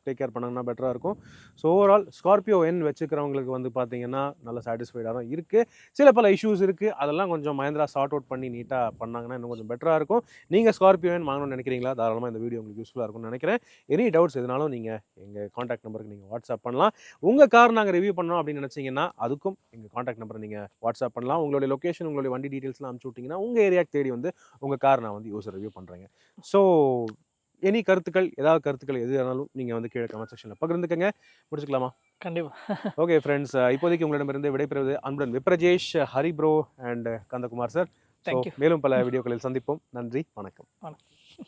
டேக் கேர் பண்ணாங்கன்னா பெட்டராக இருக்கும். ஸோ ஓவரால் ஸ்கார்பியோ என் வச்சுக்கிறவங்களுக்கு வந்து பார்த்தீங்கன்னா நல்ல சாட்டிஸ்ஃபைடாக தான் இருக்குது. சில பல இஷ்யூஸ் இருக்குது, அதெல்லாம் கொஞ்சம் மஹேந்திரா சார்ட் அவுட் பண்ணி நீட்டாக பண்ணாங்கன்னா இன்னும் கொஞ்சம் பெட்டராக இருக்கும். நீங்கள் ஸ்கார்பியோ என் வாங்கணும்னு நினைக்கிறீங்களா? தாராளமாக இந்த வீடியோ உங்களுக்கு யூஸ்ஃபுல்லாக இருக்கும்னு நினைக்கிறேன். எனி டவுட்ஸ் எதுனாலும் நீங்கள் எங்கள் காண்டாக்ட் நம்பருக்கு நீங்கள் வாட்ஸ்அப் பண்ணலாம். உங்கள் கார் நாங்கள் ரிவ்யூ பண்ணோம் அப்படின்னு நினச்சிங்கன்னா அதுக்கும் எங்கள் காண்டாக்ட் நம்பரை நீங்கள் வாட்ஸ்அப் பண்ணலாம். உங்களுடைய லொக்கேஷன், உங்களுடைய வண்டி டீட்டெயில்ஸ்லாம் அனுப்பிச்சு விட்டிங்கன்னா உங்கள் ஏரியாக்கு தேடி வந்து உங்கள் கார் நான் வந்து யூஸர் ரிவ்யூ பண்ணுறேங்க. ஸோ எனி கருத்துக்கள், ஏதாவது கருத்துக்கள் எது இருந்தாலும் நீங்கள் வந்து கீழே கமெண்ட் செக்ஷனில் பகிர்ந்துக்கங்க. முடிச்சுக்கலாமா? கண்டிப்பாக. ஓகே ஃப்ரெண்ட்ஸ், இப்போதைக்கு உங்களிடமிருந்து விடைபெறுவது அன்புடன் Vibrajesh, Hari bro and Kandakumar sir. So thank you. மேலும் பல வீடியோக்களில் சந்திப்போம். நன்றி, வணக்கம். வணக்கம்.